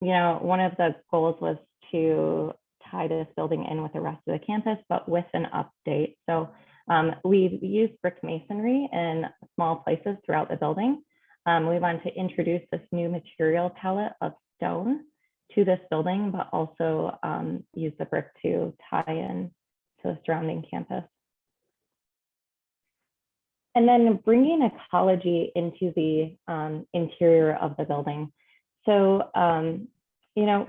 know, one of the goals was to tie this building in with the rest of the campus, but with an update. So we've used brick masonry in small places throughout the building. We wanted to introduce this new material palette of stone to this building, but also use the brick to tie in to the surrounding campus. And then bringing ecology into the interior of the building. So, you know,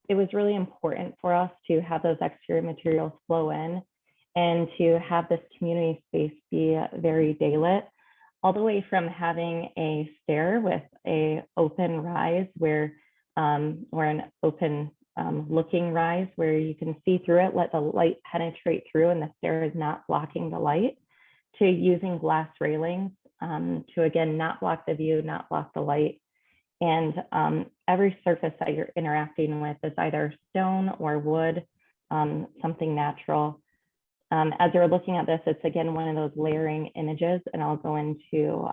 it was really important for us to have those exterior materials flow in and to have this community space be very daylit, all the way from having a stair with a open rise where, or an open looking rise where you can see through it, let the light penetrate through and the stair is not blocking the light, to using glass railings to again, not block the view, not block the light. And every surface that you're interacting with is either stone or wood, something natural. As you're looking at this, it's again, one of those layering images, and I'll go into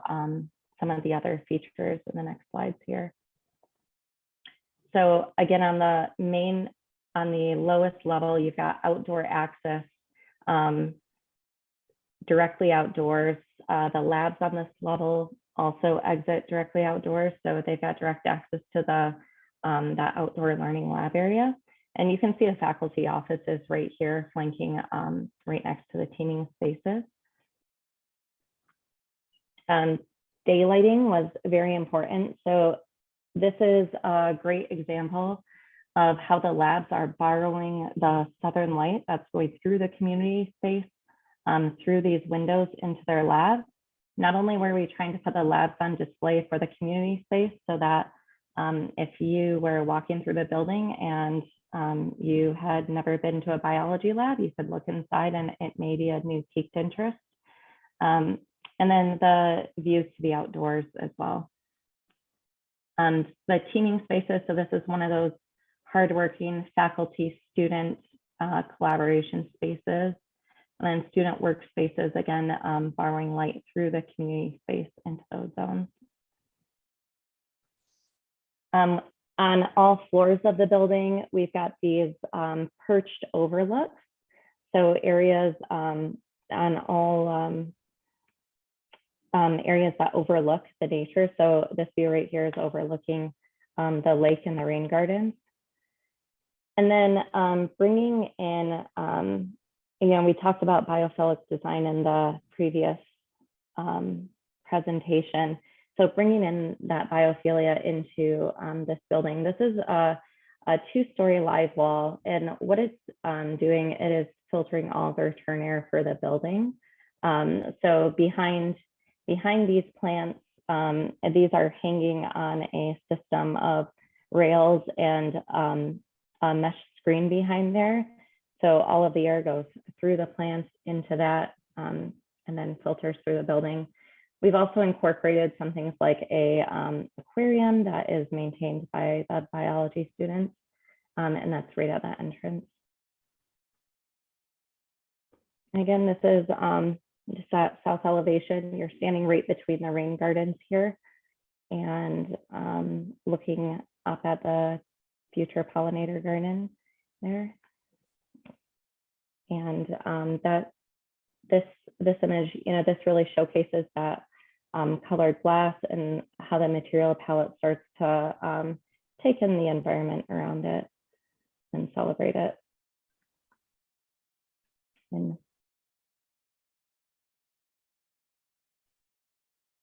some of the other features in the next slides here. So again, on the lowest level, you've got outdoor access, directly outdoors. The labs on this level also exit directly outdoors. So they've got direct access to the that outdoor learning lab area. And you can see the faculty offices right here, flanking right next to the teaming spaces. Daylighting was very important. So this is a great example of how the labs are borrowing the southern light that's going through the community space, through these windows into their lab. Not only were we trying to put the labs on display for the community space so that if you were walking through the building and you had never been to a biology lab, you could look inside and it may be a new piqued interest. And then the views to the outdoors as well. The teaming spaces, so this is one of those hardworking faculty student collaboration spaces. And then student workspaces, again, borrowing light through the community space into those zones. On all floors of the building, we've got these perched overlooks. So areas on all areas that overlook the nature. So this view right here is overlooking the lake and the rain gardens. And then bringing in, we talked about biophilic design in the previous presentation. So bringing in that biophilia into this building. This is a 2-story live wall, and what it's doing, it is filtering all the return air for the building. So behind these plants, these are hanging on a system of rails and a mesh screen behind there. So all of the air goes through the plants into that and then filters through the building. We've also incorporated some things like a aquarium that is maintained by the biology students, and that's right at that entrance. And again, this is just at south elevation. You're standing right between the rain gardens here and looking up at the future pollinator garden there. And this image, this really showcases that colored glass and how the material palette starts to take in the environment around it and celebrate it. And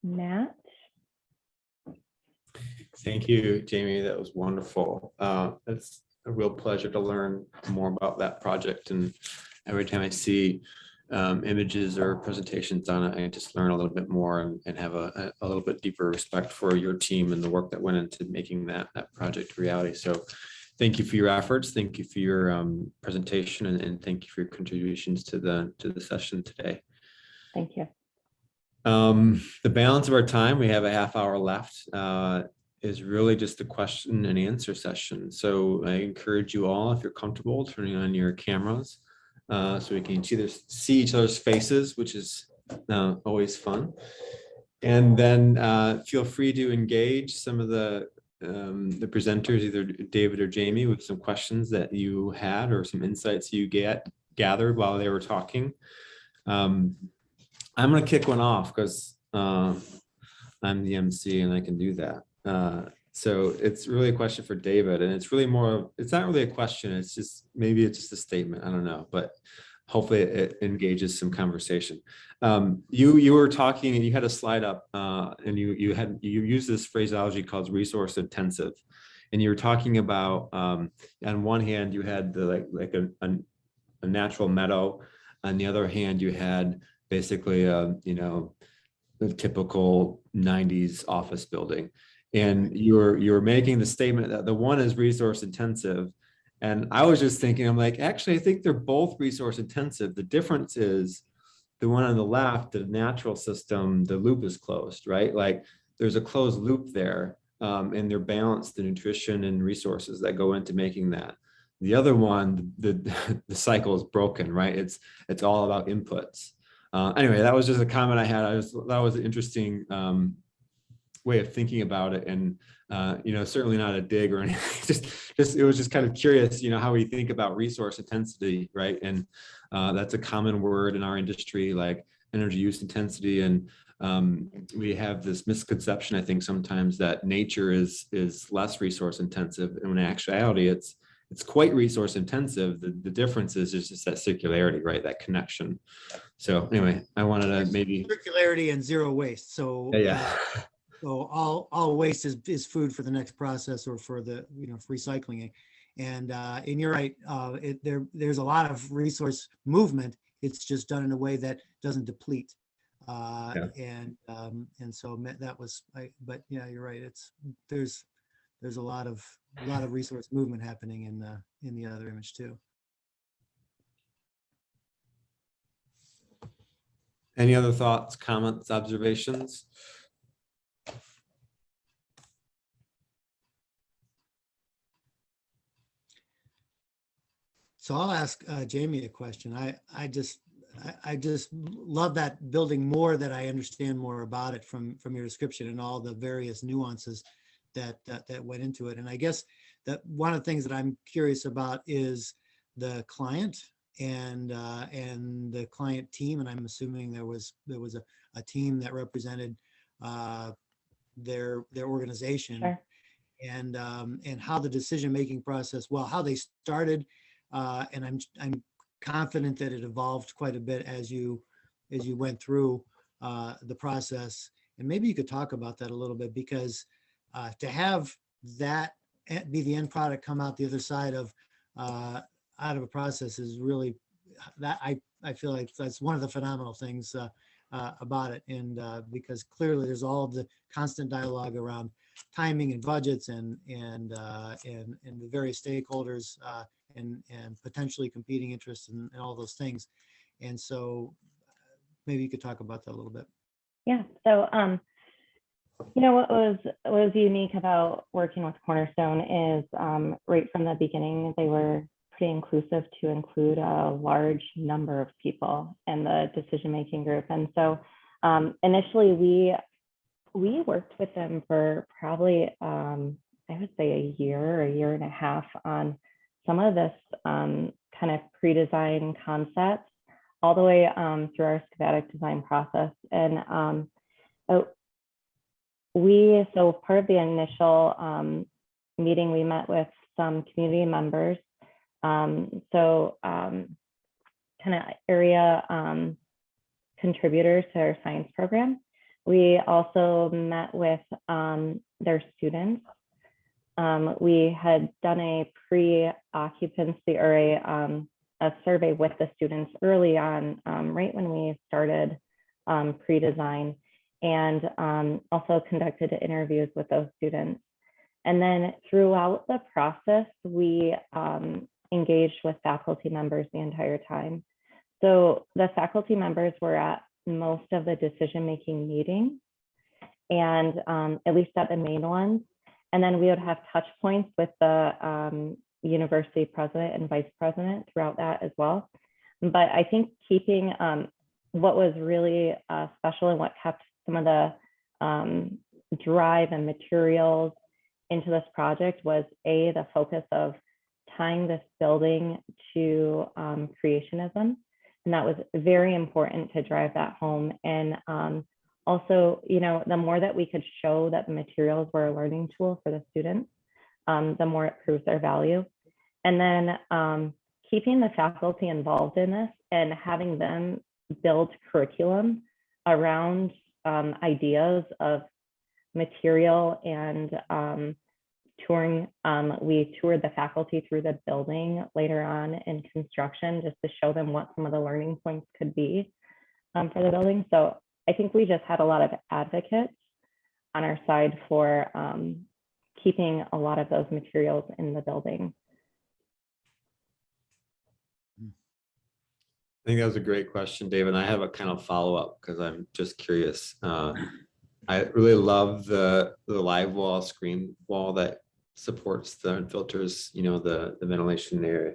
Matt. Thank you, Jamie. That was wonderful. It's a real pleasure to learn more about that project. And every time I see images or presentations on it, I just learn a little bit more and have a little bit deeper respect for your team and the work that went into making that project a reality. So thank you for your efforts. Thank you for your presentation, and thank you for your contributions to the session today. Thank you. The balance of our time, we have a half hour left, is really just a question and answer session. So I encourage you all, if you're comfortable, turning on your cameras so we can see each other's faces, which is always fun. And then feel free to engage some of the presenters, either David or Jamie, with some questions that you had or some insights you gathered while they were talking. I'm going to kick one off because I'm the MC and I can do that. So it's really a question for David, and it's really it's not really a question. It's just, maybe it's just a statement. I don't know, but hopefully it engages some conversation. You were talking and you had a slide up and you used this phraseology called resource intensive. And you were talking about, on one hand, you had a natural meadow. On the other hand, you had basically the typical 90s office building, and you're making the statement that the one is resource intensive. And I was just thinking, I'm like, actually, I think they're both resource intensive. The difference is the one on the left, the natural system, the loop is closed, right? Like there's a closed loop there, and they're balanced, the nutrition and resources that go into making that. The other one, the cycle is broken, right? It's all about inputs. Anyway, that was just a comment I had. That was an interesting way of thinking about it, and certainly not a dig or anything. Just it was just kind of curious, how we think about resource intensity, right? And that's a common word in our industry, like energy use intensity, and we have this misconception, I think, sometimes that nature is less resource intensive, and in actuality, it's quite resource intensive. The difference is just that circularity, right? That connection. So anyway, I wanted to maybe circularity and zero waste. So yeah. So all waste is food for the next process or for the for recycling. And you're right. There's a lot of resource movement. It's just done in a way that doesn't deplete. Yeah. And so that was. But yeah, you're right. There's a lot of resource movement happening in the other image too. Any other thoughts, comments, observations? So I'll ask Jamie a question. I just love that building more, that I understand more about it from your description and all the various nuances that went into it. And I guess that one of the things that I'm curious about is the client and the client team, and I'm assuming there was a team that represented their organization. Sure. And how the decision-making process, well, how they started, and I'm confident that it evolved quite a bit as you went through the process. And maybe you could talk about that a little bit, because to have that be the end product, come out the other side of out of a process, is really, that I feel like that's one of the phenomenal things about it. And because clearly there's all of the constant dialogue around timing and budgets and the various stakeholders and potentially competing interests and all those things. And so maybe you could talk about that a little bit. Yeah. So, you know, what was unique about working with Cornerstone is right from the beginning, they were pretty inclusive to include a large number of people in the decision-making group. And so initially we worked with them for probably, I would say a year and a half on some of this kind of pre-design concepts, all the way through our schematic design process. And so part of the initial meeting, we met with some community members. So kind of area contributors to our science program. We also met with their students. We had done a pre-occupancy or a survey with the students early on, right when we started pre-design, and also conducted interviews with those students. And then throughout the process, we engaged with faculty members the entire time. So the faculty members were at most of the decision-making meetings, and at least at the main ones. And then we would have touch points with the university president and vice president throughout that as well. But I think keeping what was really special and what kept some of the drive and materials into this project was the focus of tying this building to creationism. And that was very important to drive that home. And also, you know, the more that we could show that the materials were a learning tool for the students, the more it proves their value. And then keeping the faculty involved in this and having them build curriculum around ideas of material and touring. We toured the faculty through the building later on in construction, just to show them what some of the learning points could be for the building. So I think we just had a lot of advocates on our side for keeping a lot of those materials in the building. I think that was a great question, David. And I have a kind of follow-up because I'm just curious. I really love the live wall, screen wall that supports and filters, you know, the ventilation area.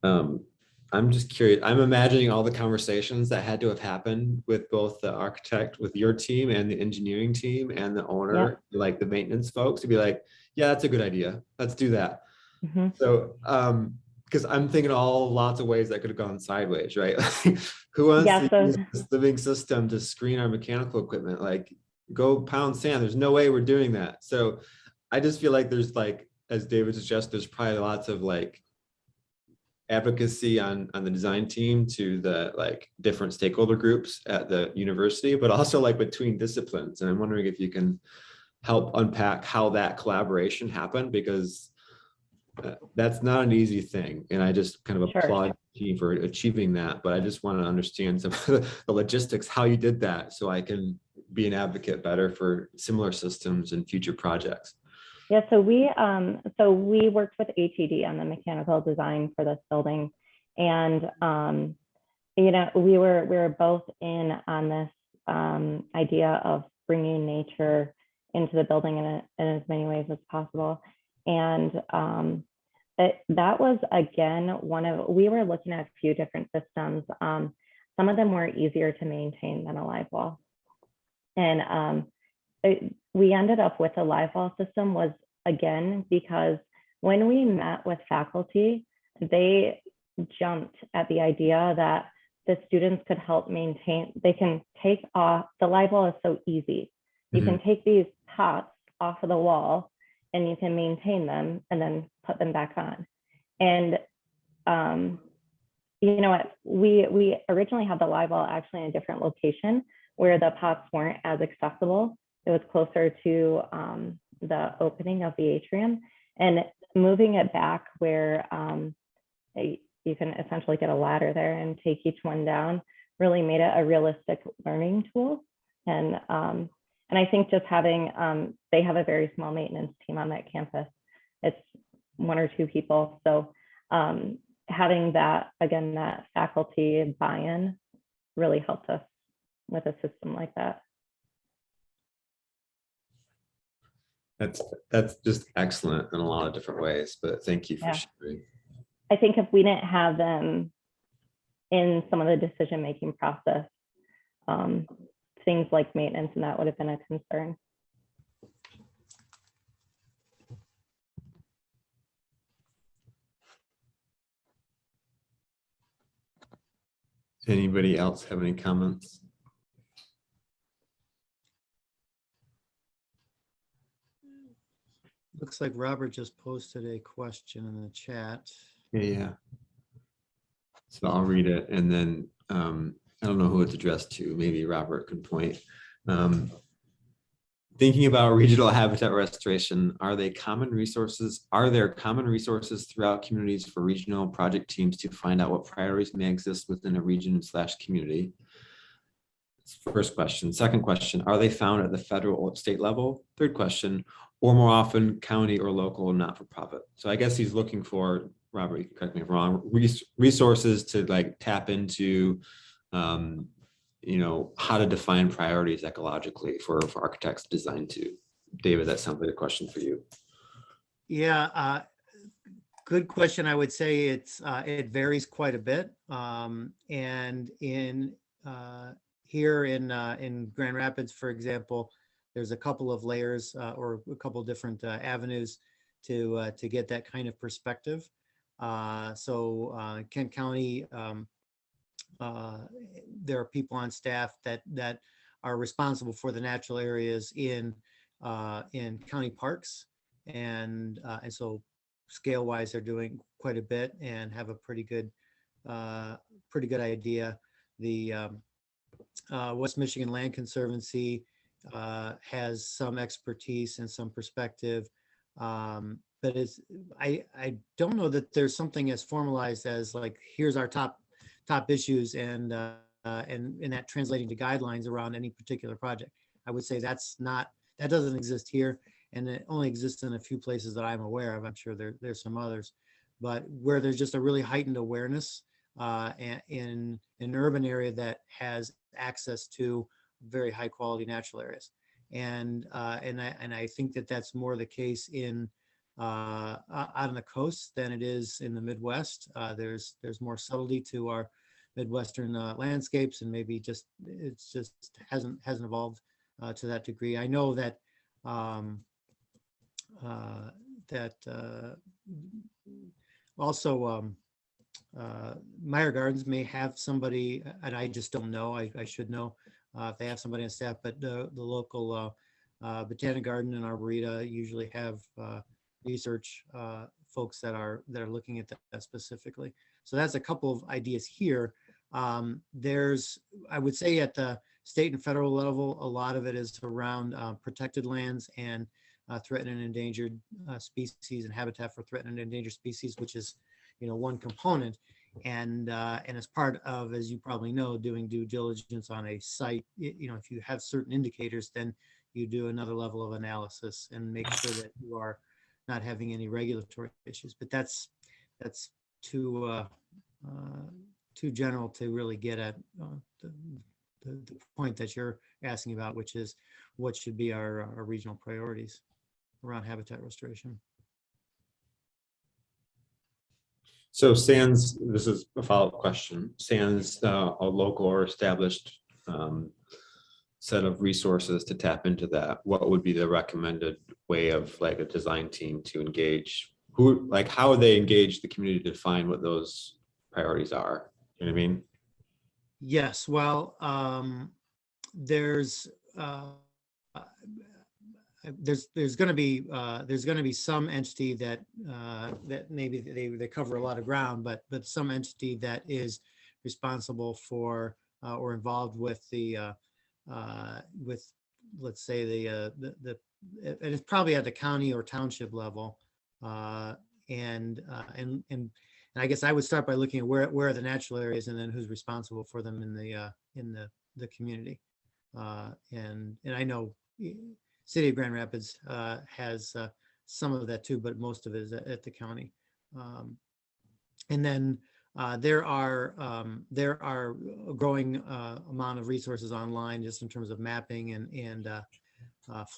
I'm just curious. I'm imagining all the conversations that had to have happened with both the architect, with your team, and the engineering team, and the owner, like the maintenance folks, to be like, yeah, that's a good idea. Let's do that. Mm-hmm. So, because I'm thinking lots of ways that could have gone sideways, right? Who wants to use this living system to screen our mechanical equipment? Like, go pound sand. There's no way we're doing that. So I just feel like there's, like, as David suggested, there's probably lots of like advocacy on the design team to the like different stakeholder groups at the university, but also like between disciplines. And I'm wondering if you can help unpack how that collaboration happened, because that's not an easy thing. And I just kind of applaud the team for achieving that, but I just want to understand some of the logistics, how you did that, so I can be an advocate better for similar systems and future projects. Yeah, so we worked with ATD on the mechanical design for this building, and you know, we were both in on this idea of bringing nature into the building in as many ways as possible. And that was, again, we were looking at a few different systems. Some of them were easier to maintain than a live wall. And we ended up with a live wall system, was, again, because when we met with faculty, they jumped at the idea that the students could help maintain, they can take off, the live wall is so easy. You can take these pots off of the wall and you can maintain them and then put them back on. And you know what, we originally had the live wall actually in a different location where the pots weren't as accessible. It was closer to the opening of the atrium, and moving it back where you can essentially get a ladder there and take each one down really made it a realistic learning tool. And I think just having, they have a very small maintenance team on that campus. It's 1 or 2 people. So having that, again, that faculty buy-in really helped us with a system like that. That's just excellent in a lot of different ways, but thank you for sharing. I think if we didn't have them in some of the decision-making process, things like maintenance and that would have been a concern. Anybody else have any comments? Looks like Robert just posted a question in the chat. Yeah. So I'll read it, and then I don't know who it's addressed to. Maybe Robert could point. Thinking about regional habitat restoration, are there common resources throughout communities for regional project teams to find out what priorities may exist within a region/community? First question. Second question, are they found at the federal or state level? Third question, or more often county or local not-for-profit? So I guess he's looking for, Robert, you can correct me if I'm wrong, resources to like tap into, you know, how to define priorities ecologically for architects designed to. David, that sounds like a question for you. Yeah, good question. I would say it varies quite a bit. And in here in Grand Rapids, for example, there's a couple of layers or a couple of different avenues to get that kind of perspective. So Kent County, there are people on staff that are responsible for the natural areas in county parks, and so scale wise they're doing quite a bit and have a pretty good idea. The West Michigan Land Conservancy has some expertise and some perspective, but I don't know that there's something as formalized as like, here's our top issues and that translating to guidelines around any particular project. I would say that doesn't exist here, and it only exists in a few places that I'm aware of. I'm sure there's some others, but where there's just a really heightened awareness in an urban area that has access to very high quality natural areas, and I think that's more the case in out on the coast than it is in the Midwest. There's more subtlety to our Midwestern landscapes, and maybe it just hasn't evolved to that degree. I know that also Meyer Gardens may have somebody, and I just don't know. I should know if they have somebody on staff, but the local Botanic Garden and Arboreta usually have research folks that are looking at that specifically. So that's a couple of ideas here. There's, I would say at the state and federal level, a lot of it is around protected lands and threatened and endangered species and habitat for threatened and endangered species, which is, one component. And as part of, as you probably know, doing due diligence on a site, if you have certain indicators, then you do another level of analysis and make sure that you are not having any regulatory issues. But that's too general to really get at the point that you're asking about, which is what should be our regional priorities around habitat restoration. So sans, this is a follow-up question, sans a local or established set of resources to tap into that, what would be the recommended way of like a design team to engage? How would they engage the community to define what those priorities are. You know what I mean? Yes, well, there's going to be some entity that that maybe they cover a lot of ground, but some entity that is responsible for or involved with the with, let's say, the and it's probably at the county or township level, and I guess I would start by looking at where are the natural areas, and then who's responsible for them in the community. And I know City of Grand Rapids has some of that too, but most of it is at the county. And then there are a growing amount of resources online, just in terms of mapping and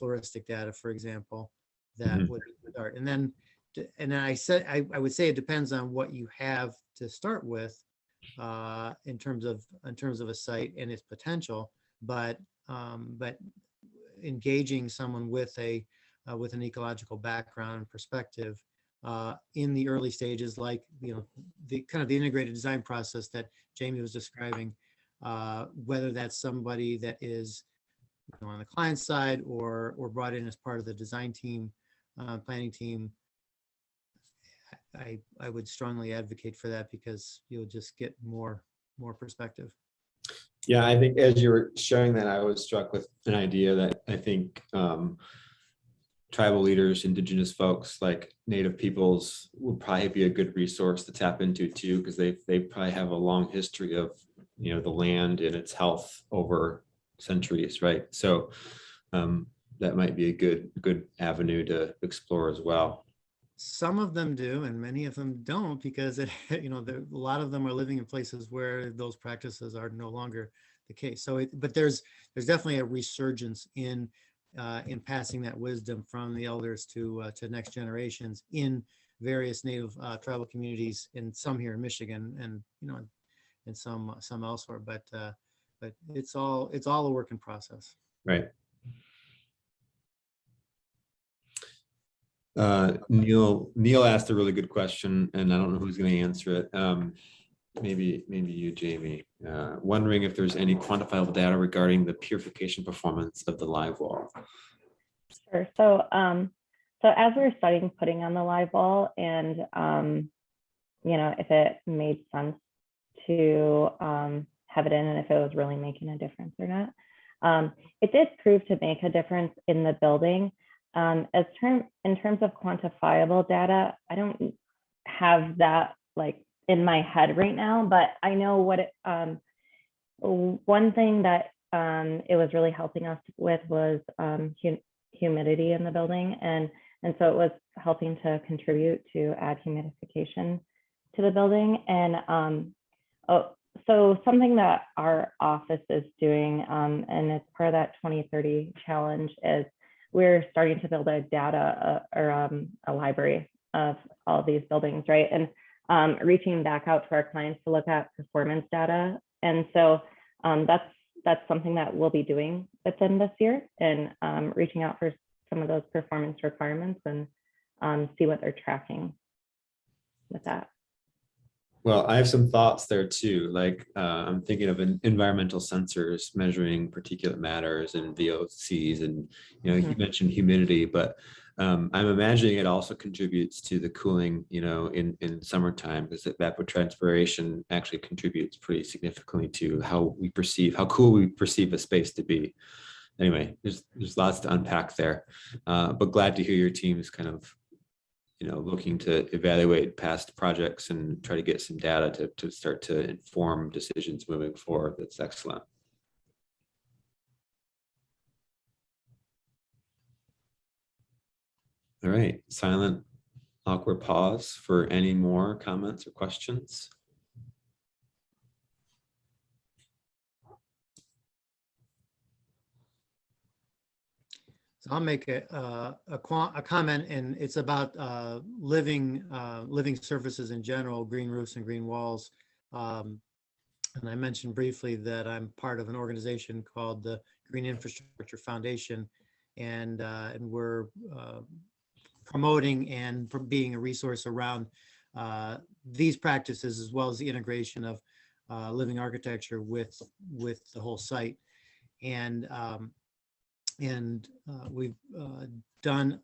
floristic data, for example, that would start. And then I would say it depends on what you have to start with in terms of a site and its potential, but engaging someone with an ecological background and perspective in the early stages, like, the kind of the integrated design process that Jamie was describing, whether that's somebody that is on the client side or brought in as part of the design team, planning team. I would strongly advocate for that, because you'll just get more perspective. Yeah, I think as you were showing that, I was struck with an idea that I think tribal leaders, indigenous folks, like Native peoples, would probably be a good resource to tap into too, because they probably have a long history of the land and its health over centuries, right? So that might be a good avenue to explore as well. Some of them do, and many of them don't, because a lot of them are living in places where those practices are no longer the case. So, but there's definitely a resurgence in passing that wisdom from the elders to next generations in various Native tribal communities, and some here in Michigan, and some elsewhere. But it's all a work in process. Right. Neil asked a really good question, and I don't know who's going to answer it. Maybe you, Jamie. Wondering if there's any quantifiable data regarding the purification performance of the live wall. Sure. So as we're studying putting on the live wall, and if it made sense to have it in, and if it was really making a difference or not, it did prove to make a difference in the building. In terms of quantifiable data, I don't have that in my head right now, but I know what one thing that it was really helping us with was humidity in the building, and so it was helping to contribute to add humidification to the building. And so something that our office is doing, and it's part of that 2030 challenge, is we're starting to build a data or a library of all of these buildings, right? And reaching back out to our clients to look at performance data. And so that's something that we'll be doing within this year, and reaching out for some of those performance requirements, and see what they're tracking with that. Well, I have some thoughts there too. Like I'm thinking of environmental sensors measuring particulate matters and VOCs, and you mentioned humidity, but I'm imagining it also contributes to the cooling, in summertime, because evapotranspiration actually contributes pretty significantly to how cool we perceive a space to be. Anyway, there's lots to unpack there, but glad to hear your team's kind of looking to evaluate past projects and try to get some data to start to inform decisions moving forward. That's excellent. All right, silent, awkward pause for any more comments or questions. So I'll make a comment, and it's about living surfaces in general, green roofs and green walls. And I mentioned briefly that I'm part of an organization called the Green Infrastructure Foundation, and we're promoting and being a resource around these practices, as well as the integration of living architecture with the whole site. And we've done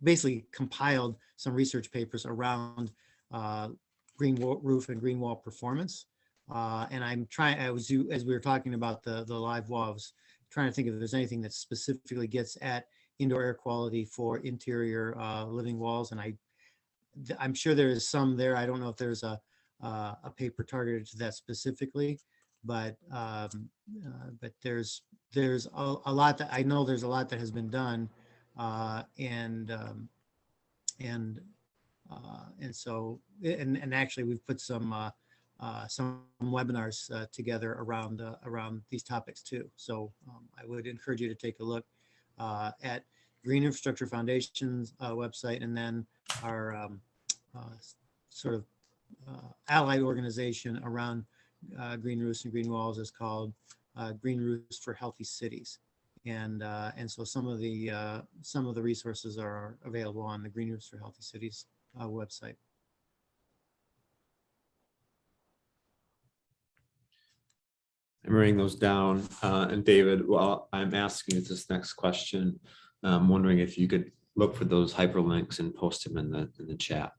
basically compiled some research papers around green roof and green wall performance. And I'm trying, as we were talking about the live wall, I was trying to think if there's anything that specifically gets at indoor air quality for interior living walls. And I'm sure there is some there. I don't know if there's a paper targeted to that specifically, but there's a lot that I know there's a lot that has been done, and so actually we've put some webinars together around these topics too. So I would encourage you to take a look at Green Infrastructure Foundation's website, and then our sort of allied organization around green roofs and green walls is called Green Roofs for Healthy Cities, and so some of the resources are available on the Green Roofs for Healthy Cities website. I'm writing those down. And David, while I'm asking you this next question, I'm wondering if you could look for those hyperlinks and post them in the chat.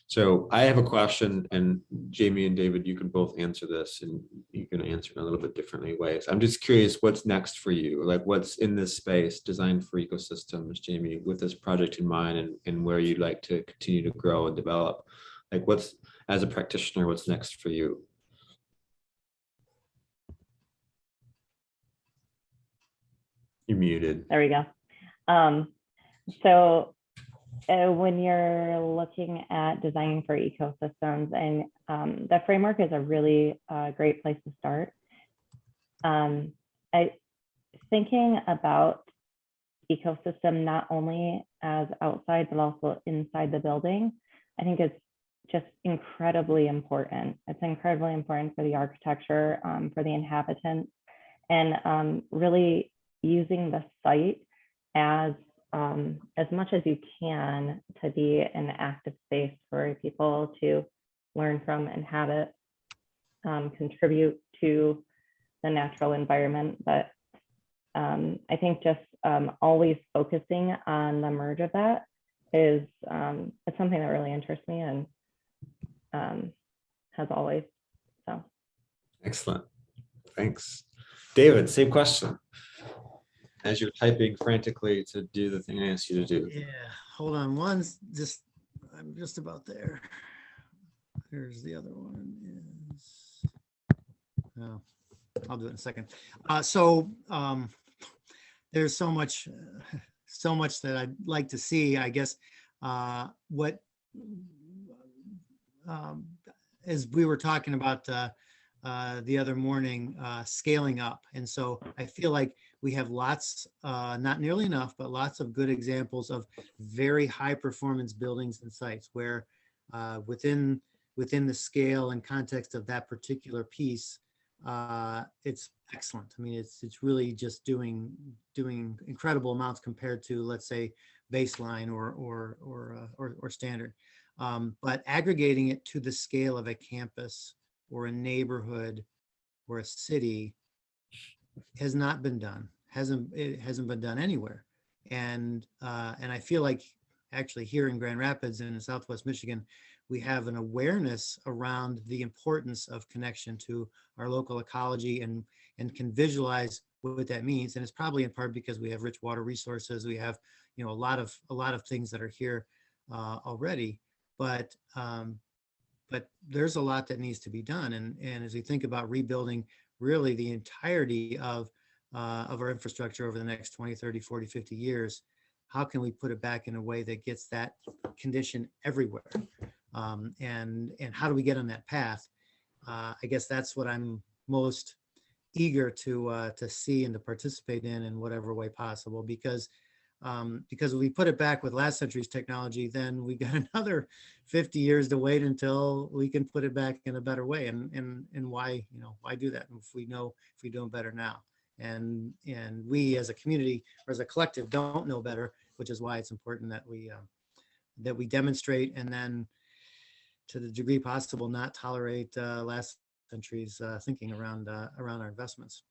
So I have a question, and Jamie and David, you can both answer this, and you can answer in a little bit differently ways. I'm just curious, what's next for you? Like, what's in this space, designed for ecosystems, Jamie, with this project in mind, and where you'd like to continue to grow and develop? Like, what's, as a practitioner, what's next for you? You're muted. There we go. So when you're looking at designing for ecosystems, and the framework is a really great place to start. Thinking about ecosystem not only as outside but also inside the building, I think is just incredibly important. It's incredibly important for the architecture, for the inhabitants, and really using the site as much as you can to be an active space for people to learn from, inhabit, contribute to the natural environment. But I think just always focusing on the merge of that is it's something that really interests me, and has always. So excellent, thanks. David, same question. As you're typing frantically to do the thing I asked you to do. Yeah, hold on. I'm just about there. There's the other one. Oh, I'll do it in a second. There's so much that I'd like to see. I guess as we were talking about the other morning, scaling up, and so I feel like we have lots, not nearly enough, but lots of good examples of very high performance buildings and sites where within the scale and context of that particular piece, it's excellent. I mean, it's really just doing incredible amounts compared to, let's say, baseline or standard. But aggregating it to the scale of a campus or a neighborhood or a city has not been done. It hasn't been done anywhere. And I feel like actually here in Grand Rapids and in Southwest Michigan, we have an awareness around the importance of connection to our local ecology and can visualize what that means. And it's probably in part because we have rich water resources. We have, a lot of things that are here already, but there's a lot that needs to be done. And as we think about rebuilding really the entirety of our infrastructure over the next 20, 30, 40, 50 years, how can we put it back in a way that gets that condition everywhere? And how do we get on that path? I guess that's what I'm most eager to see and to participate in whatever way possible, because if we put it back with last century's technology, then we got another 50 years to wait until we can put it back in a better way. And why do that if we know if we're doing better now? And we as a community or as a collective don't know better, which is why it's important that we demonstrate and then to the degree possible, not tolerate last century's thinking around our investments.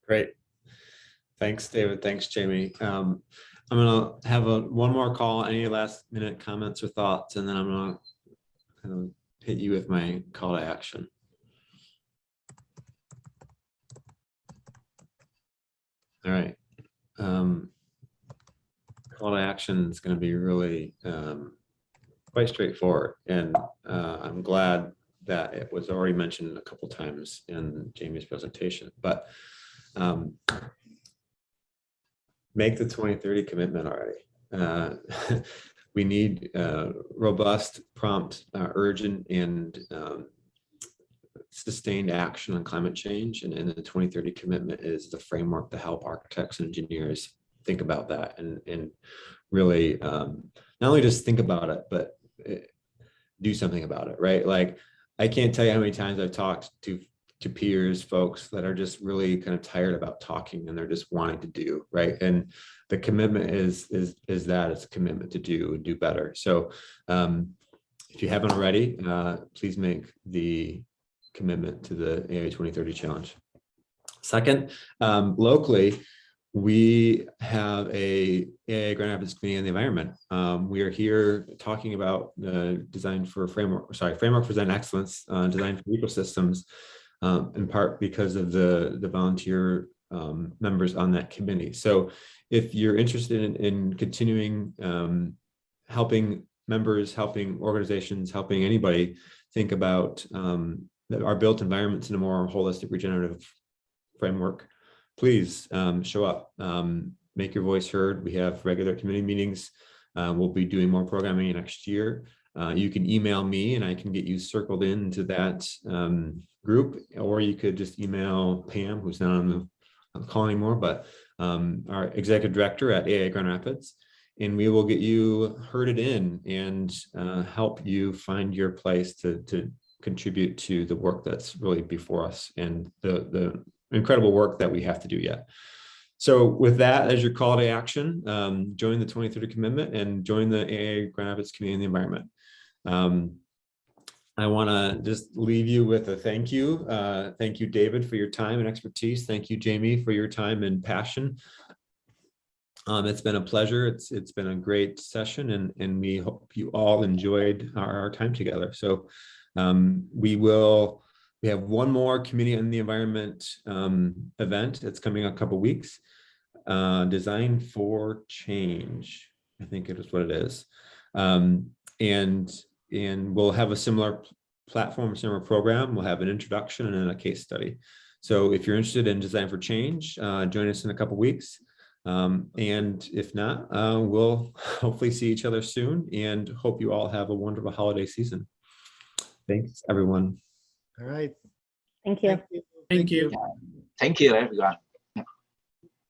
Great. Thanks, David. Thanks, Jamie. I'm going to have one more call. Any last minute comments or thoughts, and then I'm going to kind of hit you with my call to action. All right. Call to action is going to be really quite straightforward, and I'm glad that it was already mentioned a couple times in Jamie's presentation, but make the 2030 commitment already. We need robust, prompt, urgent, and sustained action on climate change. And the 2030 commitment is the framework to help architects and engineers think about that and really not only just think about it, but do something about it, right? Like, I can't tell you how many times I've talked to peers, folks that are just really kind of tired about talking and they're just wanting to do, right? And the commitment is that it's a commitment to do better. So if you haven't already, please make the commitment to the AIA 2030 challenge. Second, locally, we have a AIA Grand Rapids Committee on the Environment. We are here talking about the framework for design excellence, design for ecosystems, in part because of the volunteer members on that committee. So if you're interested in continuing helping members, helping organizations, helping anybody think about our built environments in a more holistic regenerative framework, please show up, make your voice heard. We have regular committee meetings. We'll be doing more programming next year. You can email me and I can get you circled into that group, or you could just email Pam, who's not on the call anymore, but our executive director at AIA Grand Rapids, and we will get you herded in and help you find your place to contribute to the work that's really before us and the incredible work that we have to do yet. So with that as your call to action, join the 2030 commitment and join the AIA Grand Rapids Committee on the Environment. I want to just leave you with a thank you. Thank you, David, for your time and expertise. Thank you, Jamie, for your time and passion. It's been a pleasure. It's been a great session, and we hope you all enjoyed our time together. So we have one more Committee on the Environment event. It's coming in a couple of weeks. Design for Change, I think it is what it is. And we'll have a similar platform, similar program. We'll have an introduction and then a case study. So if you're interested in Design for Change, join us in a couple of weeks. And if not, we'll hopefully see each other soon and hope you all have a wonderful holiday season. Thanks, everyone. All right. Thank you. Thank you. Thank you, everyone.